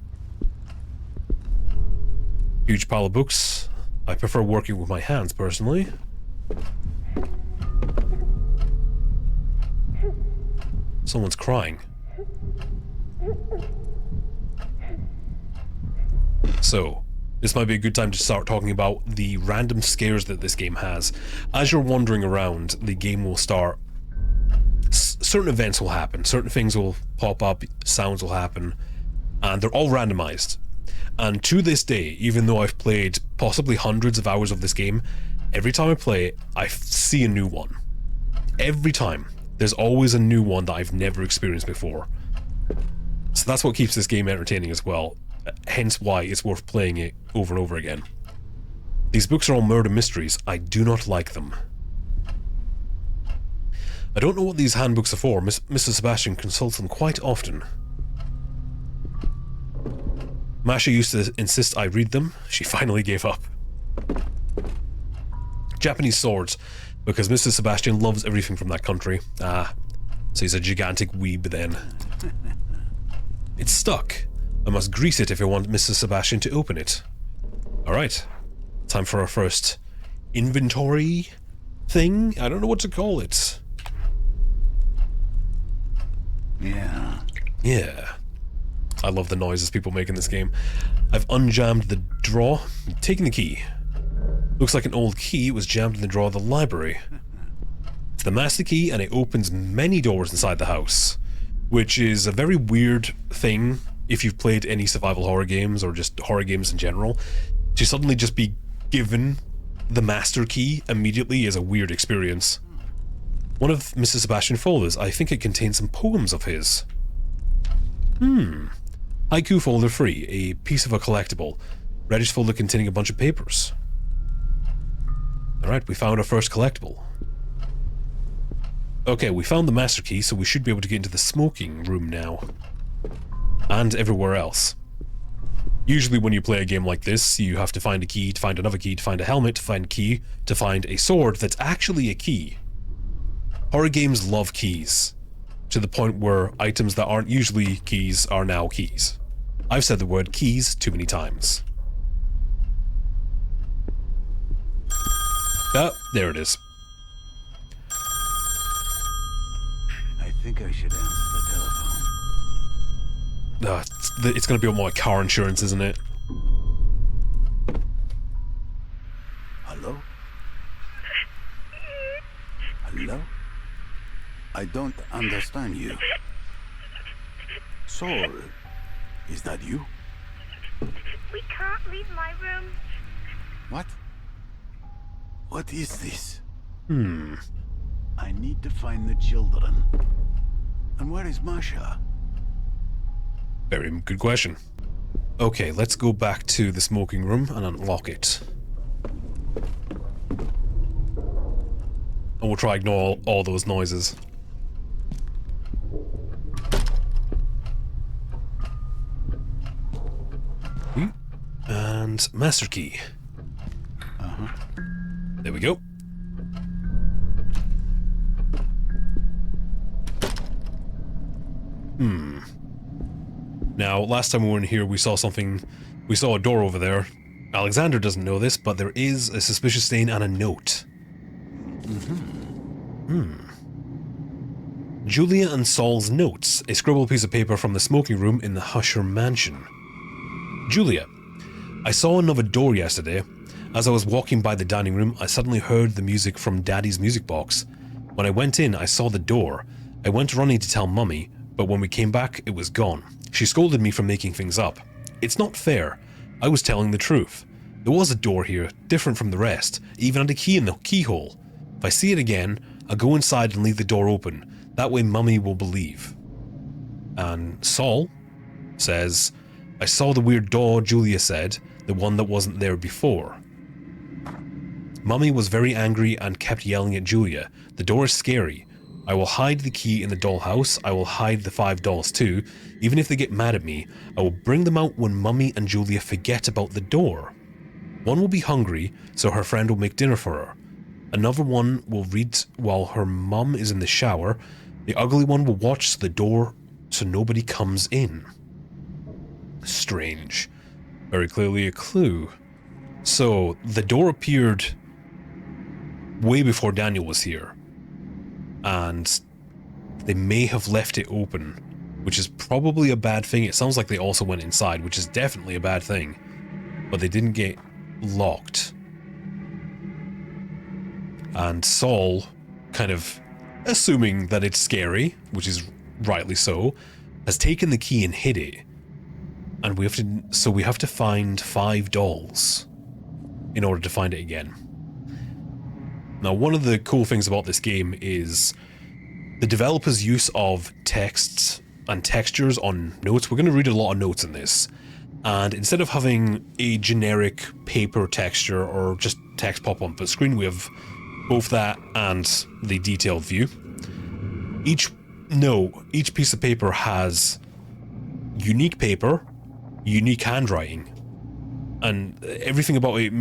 A: Huge pile of books. I prefer working with my hands, personally. Someone's crying. So, this might be a good time to start talking about the random scares that this game has. As you're wandering around, the game will start... certain events will happen, certain things will pop up, sounds will happen, and they're all randomized. And to this day, even though I've played possibly hundreds of hours of this game, every time I play it, I see a new one. Every time. There's always a new one that I've never experienced before. So that's what keeps this game entertaining as well. Hence why it's worth playing it over and over again. These books are all murder mysteries. I do not like them. I don't know what these handbooks are for. Mr. Sebastian consults them quite often. Masha used to insist I read them. She finally gave up. Japanese swords, because Mr. Sebastian loves everything from that country. Ah, so he's a gigantic weeb then. It's stuck. I must grease it if I want Mr. Sebastian to open it. Alright. Time for our first inventory thing? I don't know what to call it.
E: Yeah.
A: Yeah. I love the noises people make in this game. I've unjammed the drawer, taken the key. Looks like an old key was jammed in the drawer of the library. It's the master key and it opens many doors inside the house, which is a very weird thing if you've played any survival horror games or just horror games in general. To suddenly just be given the master key immediately is a weird experience. One of Mr. Sebastian folders, I think it contains some poems of his. Haiku folder 3, a piece of a collectible. Reddish folder containing a bunch of papers. Alright, we found our first collectible. Okay, we found the master key, so we should be able to get into the smoking room now. And everywhere else. Usually when you play a game like this, you have to find a key, to find another key, to find a helmet, to find a key, to find a sword that's actually a key. Horror games love keys. to the point where items that aren't usually keys are now keys. I've said the word keys too many times. Ah, there it is.
E: I think I should answer the telephone.
A: It's going to be on my car insurance, isn't it?
E: Hello? Hello? I don't understand you. Saul, is that you?
F: We can't leave my room.
E: What? What is this?
A: Hmm.
E: I need to find the children. And where is Masha?
A: Very good question. Okay, let's go back to the smoking room and unlock it. And we'll try ignore all those noises. And master key. There we go. Now, last time we were in here, we saw something. We saw a door over there. Alexander doesn't know this, but there is a suspicious stain and a note. Julia and Saul's notes, a scribbled piece of paper from the smoking room in the Husher mansion. Julia, I saw another door yesterday. As I was walking by the dining room, I suddenly heard the music from Daddy's music box. When I went in, I saw the door. I went running to tell Mummy, but when we came back, it was gone. She scolded me for making things up. It's not fair. I was telling the truth. There was a door here, different from the rest, even had a key in the keyhole. If I see it again, I'll go inside and leave the door open. That way Mummy will believe. And Saul says, I saw the weird door, Julia said, the one that wasn't there before. Mummy was very angry and kept yelling at Julia. The door is scary. I will hide the key in the dollhouse. I will hide the 5 dolls too. Even if they get mad at me, I will bring them out when Mummy and Julia forget about the door. One will be hungry, so her friend will make dinner for her. Another one will read while her mum is in the shower. The ugly one will watch the door so nobody comes in. Strange. Very clearly a clue. So, the door appeared way before Daniel was here. And they may have left it open, which is probably a bad thing. It sounds like they also went inside, which is definitely a bad thing. But they didn't get locked. And Saul, kind of assuming that it's scary, which is rightly so, has taken the key and hid it. And we have to find 5 dolls in order to find it again. Now, one of the cool things about this game is the developer's use of texts and textures on notes. We're going to read a lot of notes in this. And instead of having a generic paper texture or just text pop on the screen, we have both that and the detailed view. Each piece of paper has unique paper, unique handwriting, and everything about it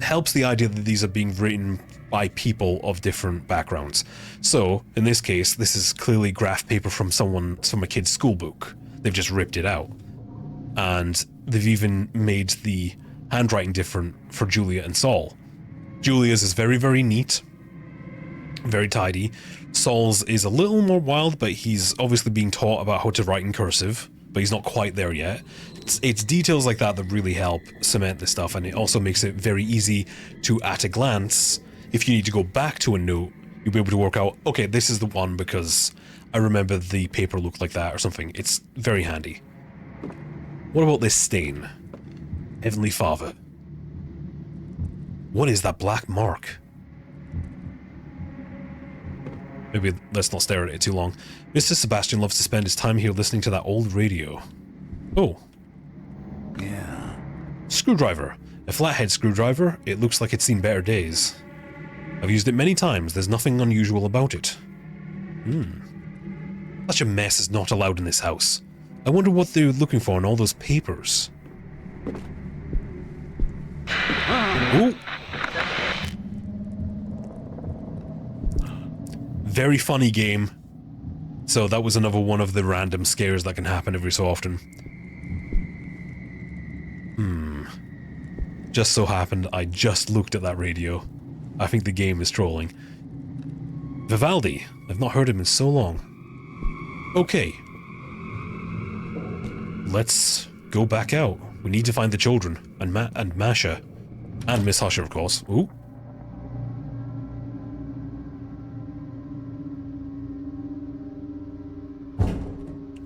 A: helps the idea that these are being written by people of different backgrounds. So, in this case, this is clearly graph paper from a kid's school book. They've just ripped it out. And they've even made the handwriting different for Julia and Saul. Julia's is very, very neat, very tidy. Saul's is a little more wild, but he's obviously being taught about how to write in cursive, but he's not quite there yet. It's details like that that really help cement this stuff, and it also makes it very easy to, at a glance, if you need to go back to a note, you'll be able to work out, okay, this is the one because I remember the paper looked like that or something. It's very handy. What about this stain? Heavenly Father. What is that black mark? Maybe let's not stare at it too long. Mr. Sebastian loves to spend his time here listening to that old radio. Oh.
E: Yeah.
A: Screwdriver. A flathead screwdriver. It looks like it's seen better days. I've used it many times. There's nothing unusual about it. Such a mess is not allowed in this house. I wonder what they're looking for in all those papers. Ooh. Very funny game. So that was another one of the random scares that can happen every so often. Just so happened I just looked at that radio. I think the game is trolling. Vivaldi. I've not heard him in so long. Okay. Let's go back out. We need to find the children. And Masha. And Miss Husher, of course. Ooh.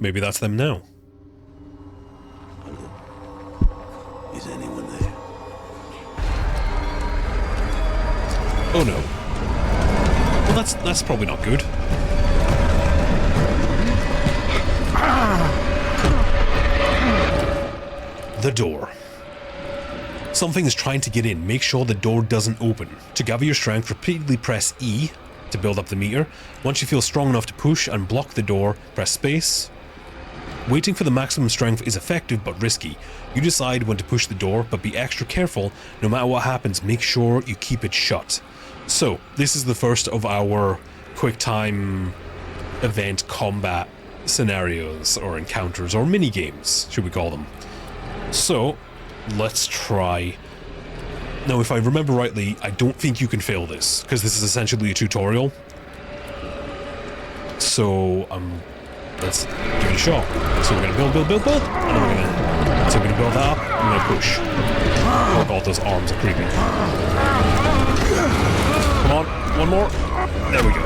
A: Maybe that's them now.
E: Is anyone there?
A: Oh no. Well, that's probably not good. The door. Something is trying to get in. Make sure the door doesn't open. To gather your strength, repeatedly press E to build up the meter. Once you feel strong enough to push and block the door, press space. Waiting for the maximum strength is effective but risky. You decide when to push the door, but be extra careful. No matter what happens, make sure you keep it shut. So, this is the first of our quick time event combat scenarios, or encounters, or mini-games, should we call them. So, let's try. Now, if I remember rightly, I don't think you can fail this, because this is essentially a tutorial. So, let's give it a shot. So we're gonna build, and then we're gonna build that up, and we're gonna push. Oh god, those arms are creepy. Come on, one more. There we go.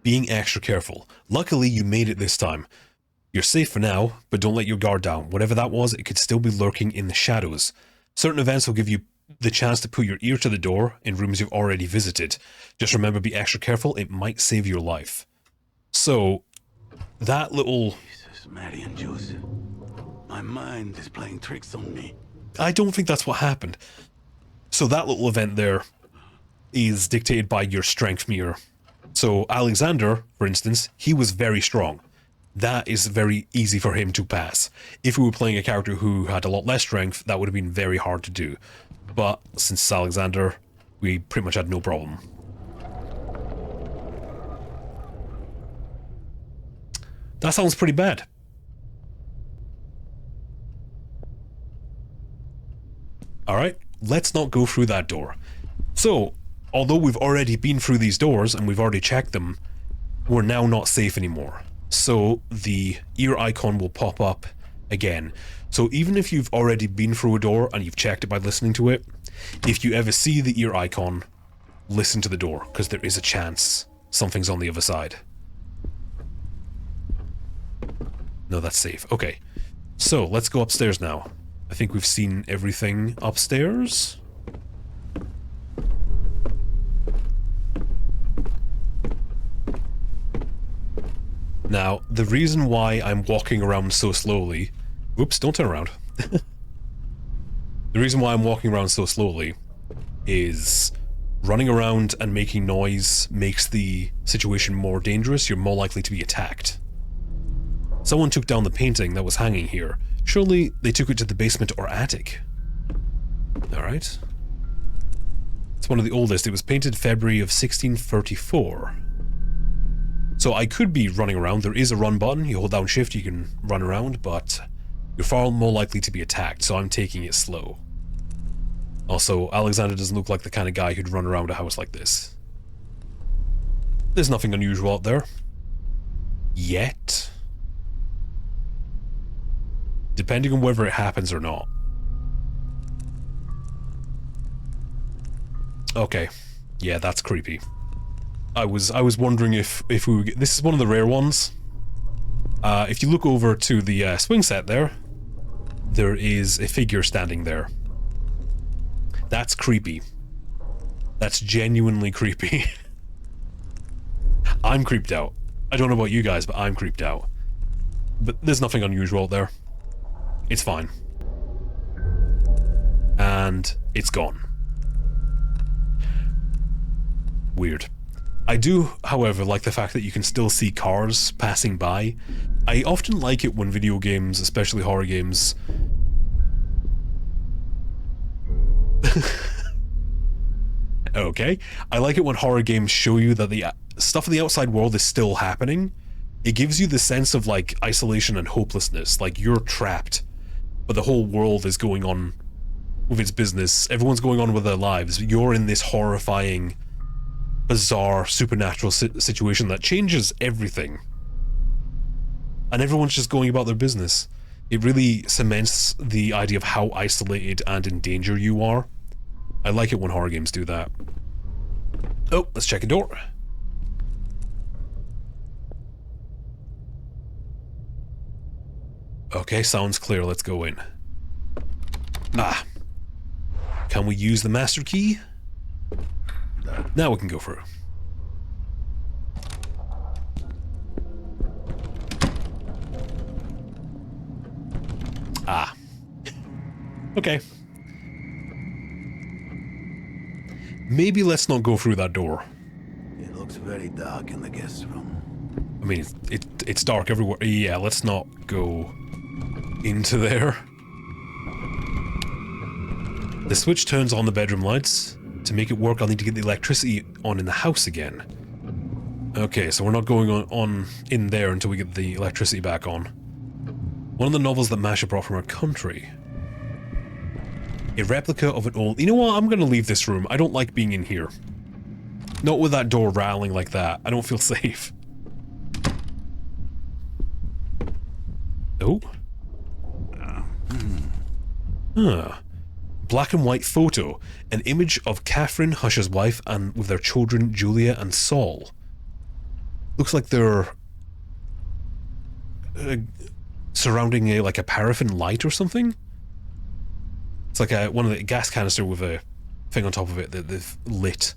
A: Being extra careful. Luckily, you made it this time. You're safe for now, but don't let your guard down. Whatever that was, it could still be lurking in the shadows. Certain events will give you the chance to put your ear to the door in rooms you've already visited. Just remember, be extra careful, it might save your life. So, that little...
E: Jesus, Mary and Joseph. My mind is playing tricks on me.
A: I don't think that's what happened. So that little event there is dictated by your strength meter. So Alexander, for instance, he was very strong. That is very easy for him to pass. If we were playing a character who had a lot less strength, that would have been very hard to do. But since it's Alexander, we pretty much had no problem. That sounds pretty bad. Alright, let's not go through that door. So, although we've already been through these doors and we've already checked them, we're now not safe anymore. So the ear icon will pop up again. So even if you've already been through a door and you've checked it by listening to it, if you ever see the ear icon, listen to the door, because there is a chance something's on the other side. No, that's safe. Okay. So, let's go upstairs now. I think we've seen everything upstairs. Now, the reason why I'm walking around so slowly... Oops, don't turn around. The reason why I'm walking around so slowly is running around and making noise makes the situation more dangerous. You're more likely to be attacked. Someone took down the painting that was hanging here. Surely they took it to the basement or attic. Alright. It's one of the oldest. It was painted February of 1634. So I could be running around. There is a run button. You hold down shift, you can run around, but you're far more likely to be attacked, so I'm taking it slow. Also, Alexander doesn't look like the kind of guy who'd run around a house like this. There's nothing unusual out there. Yet. Depending on whether it happens or not. Okay. Yeah, that's creepy. I was wondering if we would get... This is one of the rare ones. If you look over to the swing set there is a figure standing there. That's creepy. That's genuinely creepy. I'm creeped out. I don't know about you guys, but I'm creeped out. But there's nothing unusual there. It's fine. And it's gone. Weird. I do, however, like the fact that you can still see cars passing by. I often like it when video games, especially horror games... Okay. I like it when horror games show you that the stuff in the outside world is still happening. It gives you the sense of, like, isolation and hopelessness. Like, you're trapped, but the whole world is going on with its business. Everyone's going on with their lives. You're in this horrifying, bizarre, supernatural situation that changes everything. And everyone's just going about their business. It really cements the idea of how isolated and in danger you are. I like it when horror games do that. Oh, let's check a door. Okay, sounds clear. Let's go in. Ah. Can we use the master key? Now we can go through. Ah. Okay. Maybe let's not go through that door.
E: It looks very dark in the guest room.
A: I mean, it's dark everywhere. Yeah, let's not go into there. The switch turns on the bedroom lights. To make it work, I'll need to get the electricity on in the house again. Okay, so we're not going on in there until we get the electricity back on. One of the novels that Masha brought from her country. A replica of an old... You know what? I'm going to leave this room. I don't like being in here. Not with that door rattling like that. I don't feel safe. Oh. Huh. Black and white photo. An image of Catherine, Hush's wife, and with their children Julia and Saul. Looks like they're... surrounding a paraffin light or something? It's like one of the gas canister with a thing on top of it that they've lit.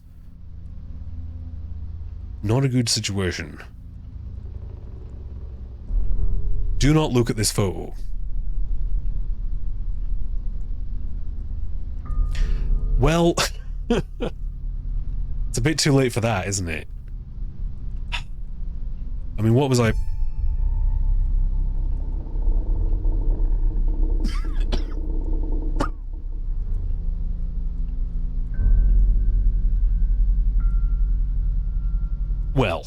A: Not a good situation. Do not look at this photo. Well, it's a bit too late for that, isn't it? I mean, what was I... Well.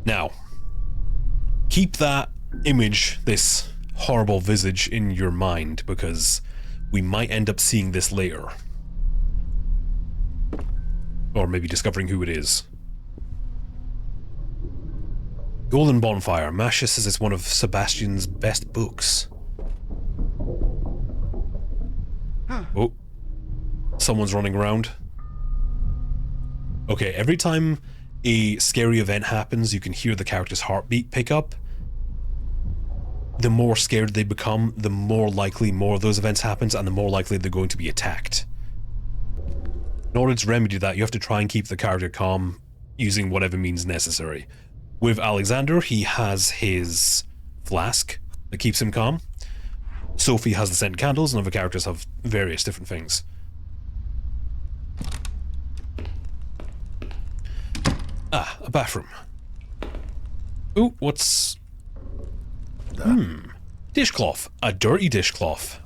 A: Now, keep that image, this horrible visage, in your mind, because we might end up seeing this later. Or maybe discovering who it is. Golden Bonfire. Masha says it's one of Sebastian's best books. Oh. Someone's running around. Okay, every time a scary event happens, you can hear the character's heartbeat pick up. The more scared they become, the more likely more of those events happens, and the more likely they're going to be attacked. In order to remedy that, you have to try and keep the character calm, using whatever means necessary. With Alexander, he has his flask that keeps him calm. Sophie has the scented candles, and other characters have various different things. Ah, a bathroom. Ooh, what's... Dishcloth. A dirty dishcloth.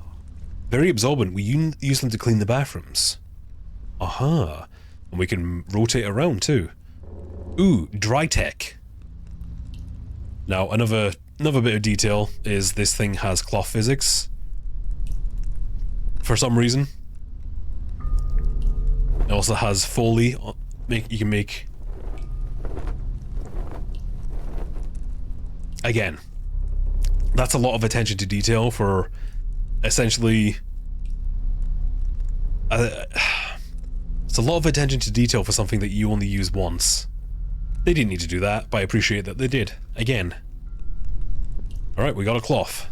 A: Very absorbent. We use them to clean the bathrooms. Aha. And we can rotate around too. Ooh, dry tech. Now, another bit of detail is this thing has cloth physics. For some reason. It also has Foley. You can make... Again, that's a lot of attention to detail for essentially... it's a lot of attention to detail for something that you only use once. They didn't need to do that, but I appreciate that they did. Again. Alright, we got a cloth.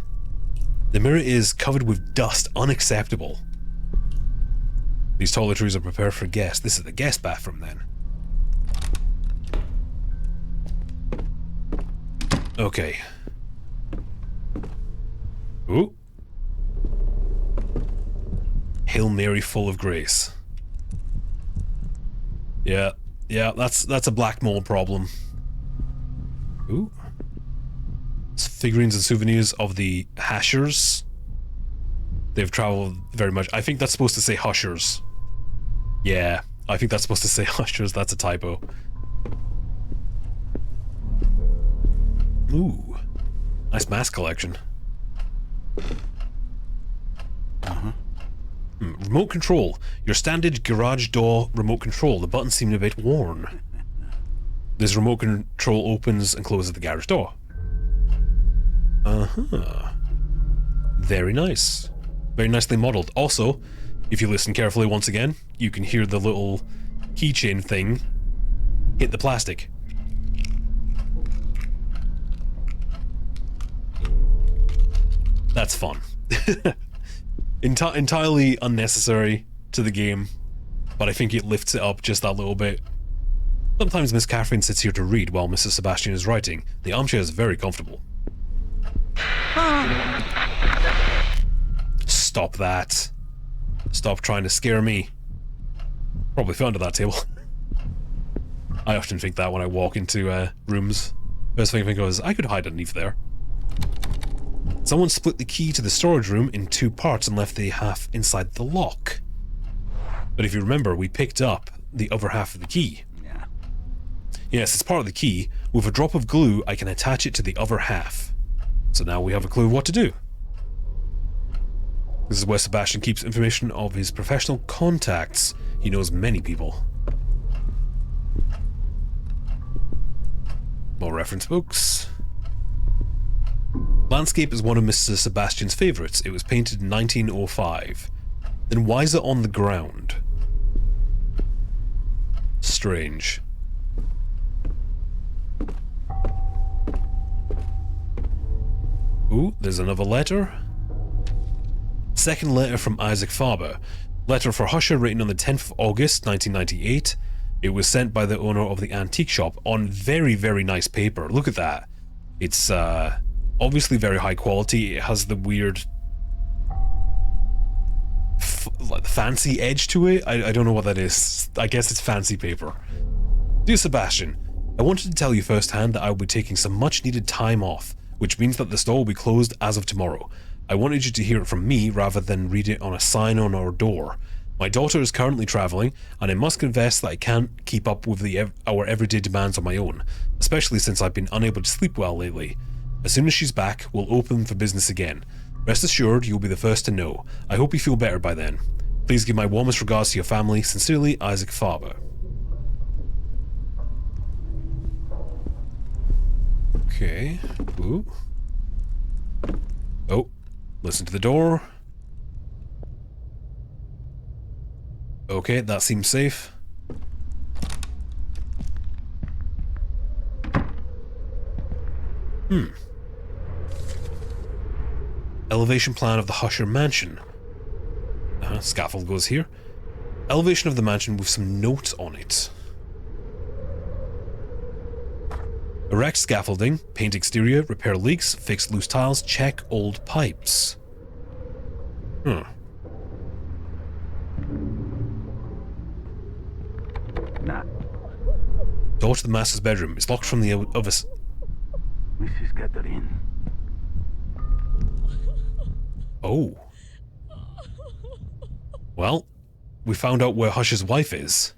A: The mirror is covered with dust. Unacceptable. These toiletries are prepared for guests. This is the guest bathroom then. Okay. Ooh. Hail Mary full of grace. Yeah, that's a black mold problem. Ooh. It's figurines and souvenirs of the Hashers. They've traveled very much. I think that's supposed to say Hushers. Yeah, I think that's supposed to say Hushers. That's a typo. Ooh. Nice mask collection. Remote control. Your standard garage door remote control. The buttons seem a bit worn. This remote control opens and closes the garage door. Very nice. Very nicely modeled. Also, if you listen carefully once again, you can hear the little keychain thing hit the plastic. That's fun. Entirely unnecessary to the game, but I think it lifts it up just that little bit. Sometimes Miss Catherine sits here to read while Mrs. Sebastian is writing. The armchair is very comfortable. Stop that. Stop trying to scare me. Probably fell under that table. I often think that when I walk into rooms. First thing I think of is, I could hide underneath there. Someone split the key to the storage room in 2 parts and left the half inside the lock. But if you remember, we picked up the other half of the key.
E: Yeah.
A: Yes, it's part of the key. With a drop of glue, I can attach it to the other half. So now we have a clue what to do. This is where Sebastian keeps information of his professional contacts. He knows many people. More reference books. Landscape is one of Mr. Sebastian's favourites. It was painted in 1905. Then why is it on the ground? Strange. Ooh, there's another letter. Second letter from Isaac Faber. Letter for Husher written on the 10th of August 1998. It was sent by the owner of the antique shop on very, very nice paper. Look at that. It's obviously very high quality. It has the weird fancy edge to it. I don't know what that is. I guess it's fancy paper. Dear Sebastian, I wanted to tell you firsthand that I will be taking some much needed time off, which means that the store will be closed as of tomorrow. I wanted you to hear it from me rather than read it on a sign on our door. My daughter is currently traveling, and I must confess that I can't keep up with our everyday demands on my own, especially since I've been unable to sleep well lately. As soon as she's back, we'll open for business again. Rest assured, you'll be the first to know. I hope you feel better by then. Please give my warmest regards to your family. Sincerely, Isaac Faber. Okay. Ooh. Oh. Listen to the door. Okay, that seems safe. Elevation plan of the Husher mansion. Scaffold goes here. Elevation of the mansion with some notes on it. Erect scaffolding, paint exterior, repair leaks, fix loose tiles, check old pipes.
E: Nah.
A: Door to the master's bedroom. It's locked from the other...
E: Mrs. Catherine.
A: Oh. Well, we found out where Hush's wife is.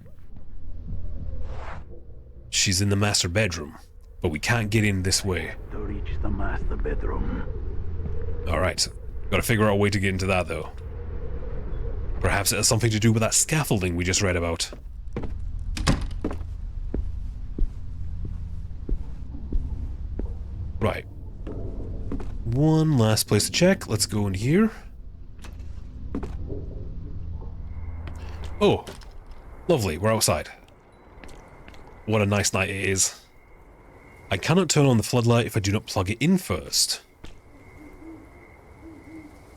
A: She's in the master bedroom, but we can't get in this way.
E: To reach the master bedroom.
A: Alright, gotta figure out a way to get into that though. Perhaps it has something to do with that scaffolding we just read about. Right. One last place to check. Let's go in here. Oh, lovely. We're outside. What a nice night it is. I cannot turn on the floodlight if I do not plug it in first.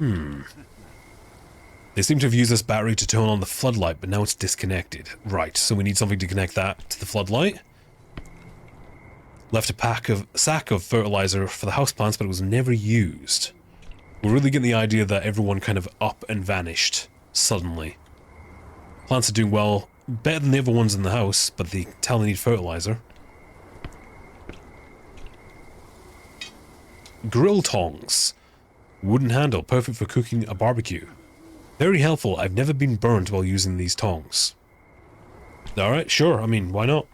A: They seem to have used this battery to turn on the floodlight, but now it's disconnected. Right, so we need something to connect that to the floodlight. Left a sack of fertilizer for the houseplants, but it was never used. We're really getting the idea that everyone kind of up and vanished suddenly. Plants are doing well, better than the other ones in the house, but they tell they need fertilizer. Grill tongs. Wooden handle, perfect for cooking a barbecue. Very helpful. I've never been burned while using these tongs. Alright, sure. I mean, why not?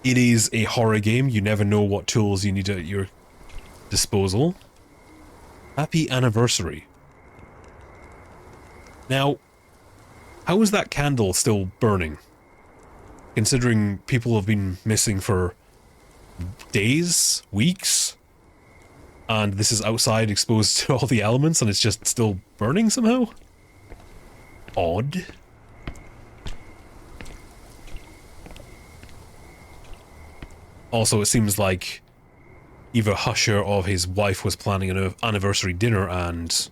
A: It is a horror game. You never know what tools you need at your disposal. Happy anniversary. Now, how is that candle still burning? Considering people have been missing for days, weeks, and this is outside exposed to all the elements and it's just still burning somehow? Odd. Also, it seems like either Husher or his wife was planning an anniversary dinner and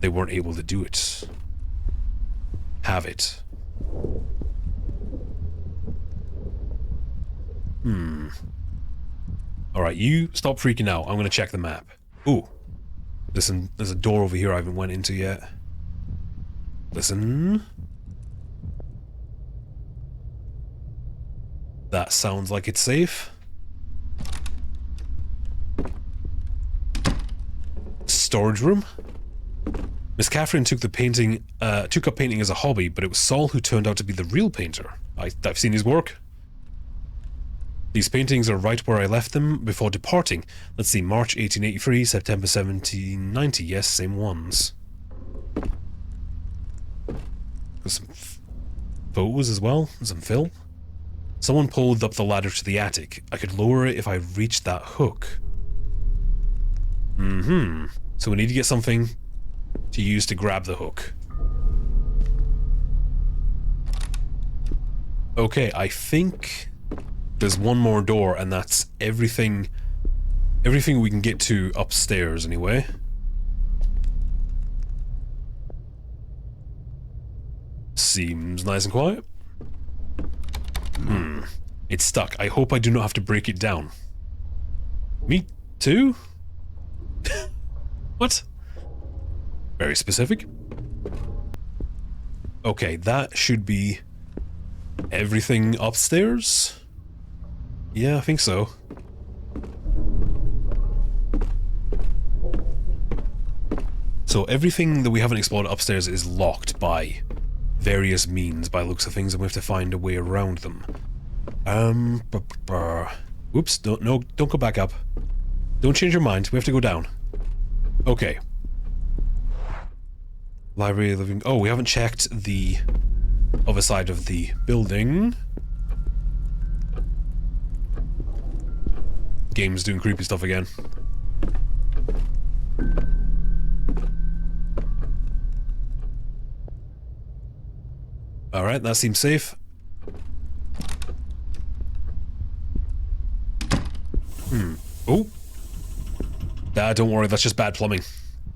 A: they weren't able to do it. Have it. Alright, you stop freaking out. I'm gonna check the map. Ooh. Listen, there's a door over here I haven't went into yet. Listen. That sounds like it's safe. Storage room. Miss Catherine took up painting as a hobby, but it was Saul who turned out to be the real painter. I've seen his work. These paintings are right where I left them before departing. Let's see, March 1883, September 1790. Yes, same ones. There's some photos as well, some film. Someone pulled up the ladder to the attic. I could lower it if I reached that hook. So we need to get something to use to grab the hook. Okay, I think there's one more door, and that's everything we can get to upstairs anyway. Seems nice and quiet. It's stuck. I hope I do not have to break it down. Me too? What? Very specific. Okay, that should be everything upstairs? Yeah, I think so. So everything that we haven't explored upstairs is locked by various means by the looks of things, and we have to find a way around them. Oops, don't go back up. Don't change your mind, we have to go down. Okay. Library, living... Oh, we haven't checked the other side of the building. Game's doing creepy stuff again. Alright, that seems safe. Oh. Don't worry, that's just bad plumbing.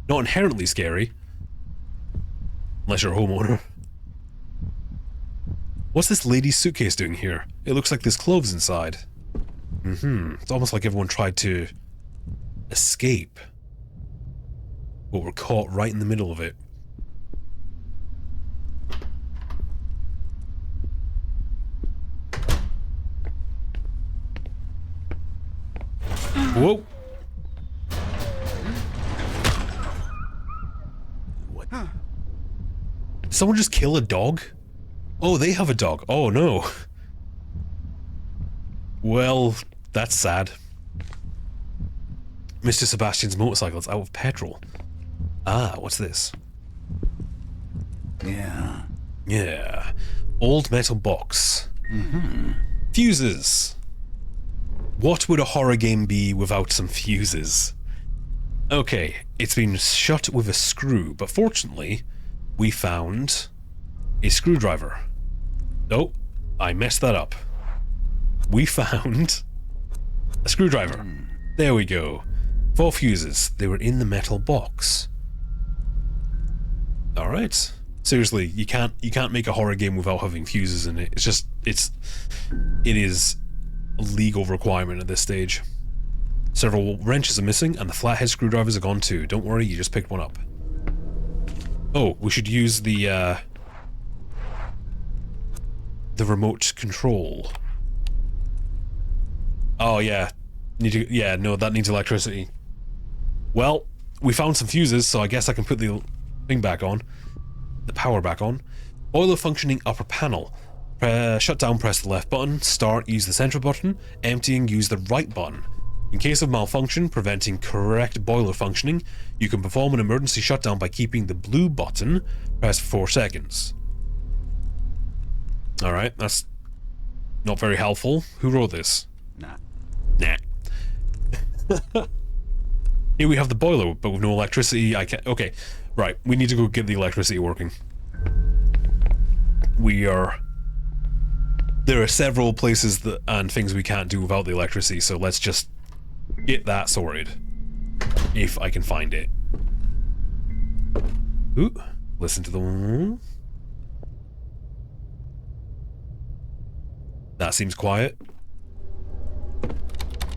A: Not inherently scary. Unless you're a homeowner. What's this lady's suitcase doing here? It looks like there's clothes inside. It's almost like everyone tried to escape, but we're caught right in the middle of it. Whoa!
E: What?
A: Did someone just kill a dog? Oh, they have a dog. Oh no. Well, that's sad. Mr. Sebastian's motorcycle is out of petrol. Ah, what's this?
E: Yeah.
A: Yeah. Old metal box. Fuses. What would a horror game be without some fuses? Okay, it's been shut with a screw, but fortunately, we found a screwdriver. Oh, I messed that up. We found a screwdriver. There we go. 4 fuses. They were in the metal box. Alright. Seriously, you can't make a horror game without having fuses in it. It is a legal requirement at this stage. Several wrenches are missing, and the flathead screwdrivers are gone too. Don't worry, you just picked one up. Oh, we should use the remote control. Oh yeah. No, that needs electricity. Well, we found some fuses, so I guess I can put the thing back on. The power back on. Boiler functioning upper panel. Shut down, press the left button. Start, use the central button. Emptying, use the right button. In case of malfunction, preventing correct boiler functioning, you can perform an emergency shutdown by keeping the blue button pressed for 4 seconds. Alright, that's not very helpful. Who wrote this?
E: Nah.
A: Nah. Here we have the boiler, but with no electricity. I can't. Okay, right. We need to go get the electricity working. There are several places that and things we can't do without the electricity, so let's just get that sorted. If I can find it. Ooh, listen to the... That seems quiet.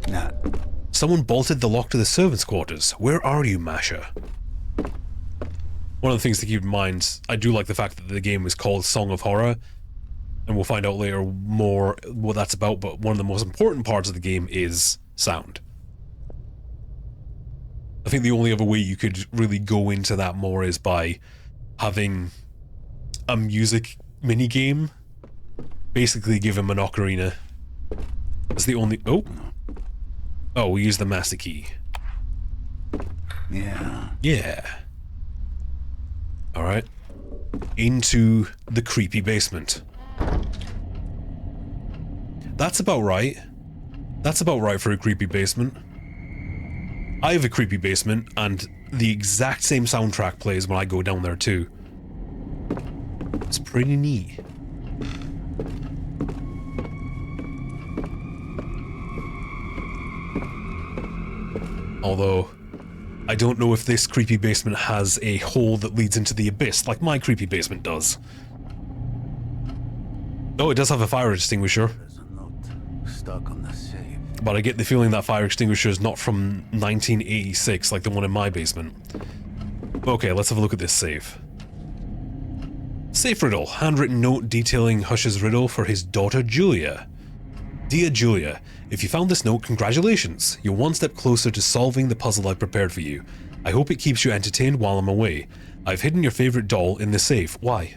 E: Nah.
A: Someone bolted the lock to the servants' quarters. Where are you, Masha? One of the things to keep in mind, I do like the fact that the game is called Song of Horror, and we'll find out later more what that's about, but one of the most important parts of the game is sound. I think the only other way you could really go into that more is by having a music minigame. Basically give him an ocarina. That's the only... Oh, we use the master key.
E: Yeah.
A: Yeah. Alright. Into the creepy basement. That's about right. That's about right for a creepy basement. I have a creepy basement, and the exact same soundtrack plays when I go down there too. It's pretty neat. Although, I don't know if this creepy basement has a hole that leads into the abyss, like my creepy basement does. Oh, it does have a fire extinguisher.
E: There's a note stuck on the safe.
A: But I get the feeling that fire extinguisher is not from 1986, like the one in my basement. Okay, let's have a look at this save. Safe riddle. Handwritten note detailing Hush's riddle for his daughter Julia. Dear Julia, if you found this note, congratulations. You're one step closer to solving the puzzle I prepared for you. I hope it keeps you entertained while I'm away. I've hidden your favorite doll in the safe. Why?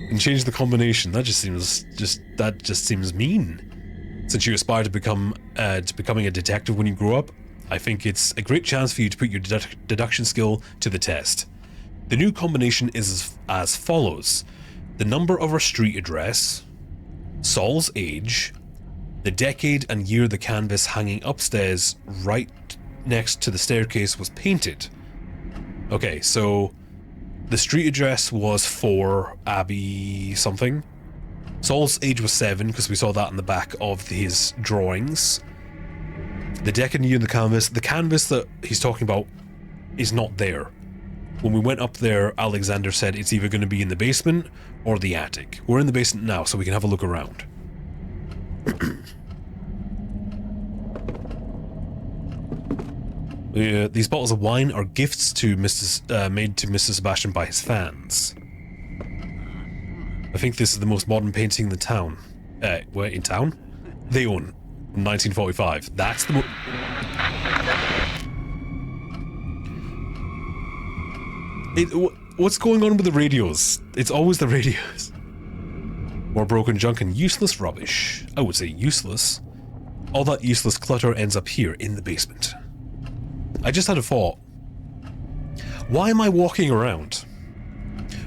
A: And change the combination. That just seems mean. Since you aspire to becoming a detective when you grow up, I think it's a great chance for you to put your deduction skill to the test. The new combination is as follows. The number of our street address, Saul's age, the decade and year the canvas hanging upstairs right next to the staircase was painted. Okay, so the street address was 4 Abbey something. Saul's age was 7, because we saw that in the back of his drawings. The decade and year in the canvas that he's talking about is not there. When we went up there, Alexander said it's either going to be in the basement or the attic. We're in the basement now, so we can have a look around. These bottles of wine are gifts to made to Mr. Sebastian by his fans. I think this is the most modern painting in the town. Where in town? They own. From 1945. That's the what's going on with the radios? It's always the radios. More broken junk and useless rubbish. I would say useless. All that useless clutter ends up here in the basement. I just had a thought. Why am I walking around?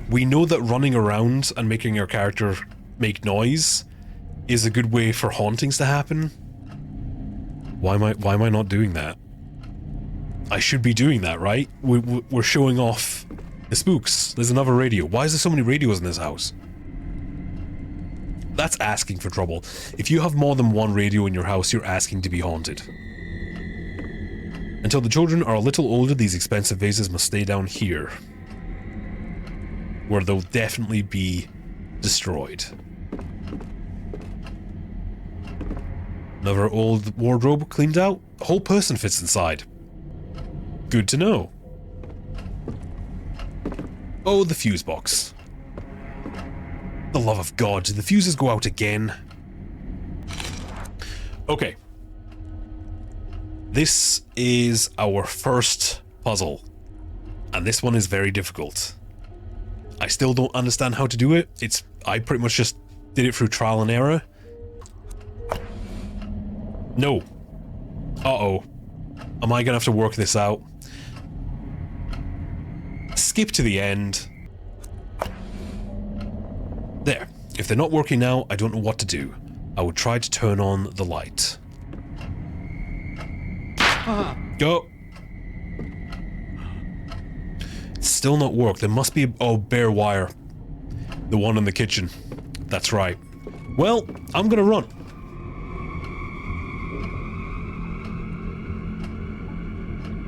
A: We know that running around and making our character make noise is a good way for hauntings to happen. Why am I not doing that? I should be doing that, right? We're showing off the spooks. There's another radio. Why is there so many radios in this house? That's asking for trouble. If you have more than one radio in your house, you're asking to be haunted. Until the children are a little older, these expensive vases must stay down here, where they'll definitely be destroyed. Another old wardrobe cleaned out. A whole person fits inside. Good to know. Oh, the fuse box. The love of God, did the fuses go out again? Okay. This is our first puzzle, and this one is very difficult. I still don't understand how to do it. I pretty much just did it through trial and error. No. Uh-oh. Am I gonna have to work this out? Skip to the end. There. If they're not working now, I don't know what to do. I would try to turn on the light. Go. It's still not work. There must be a bare wire. The one in the kitchen. That's right. Well, I'm gonna run.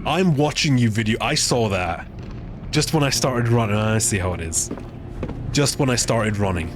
A: I'm watching you video. I saw that. Just when I started running. I see how it is. Just when I started running.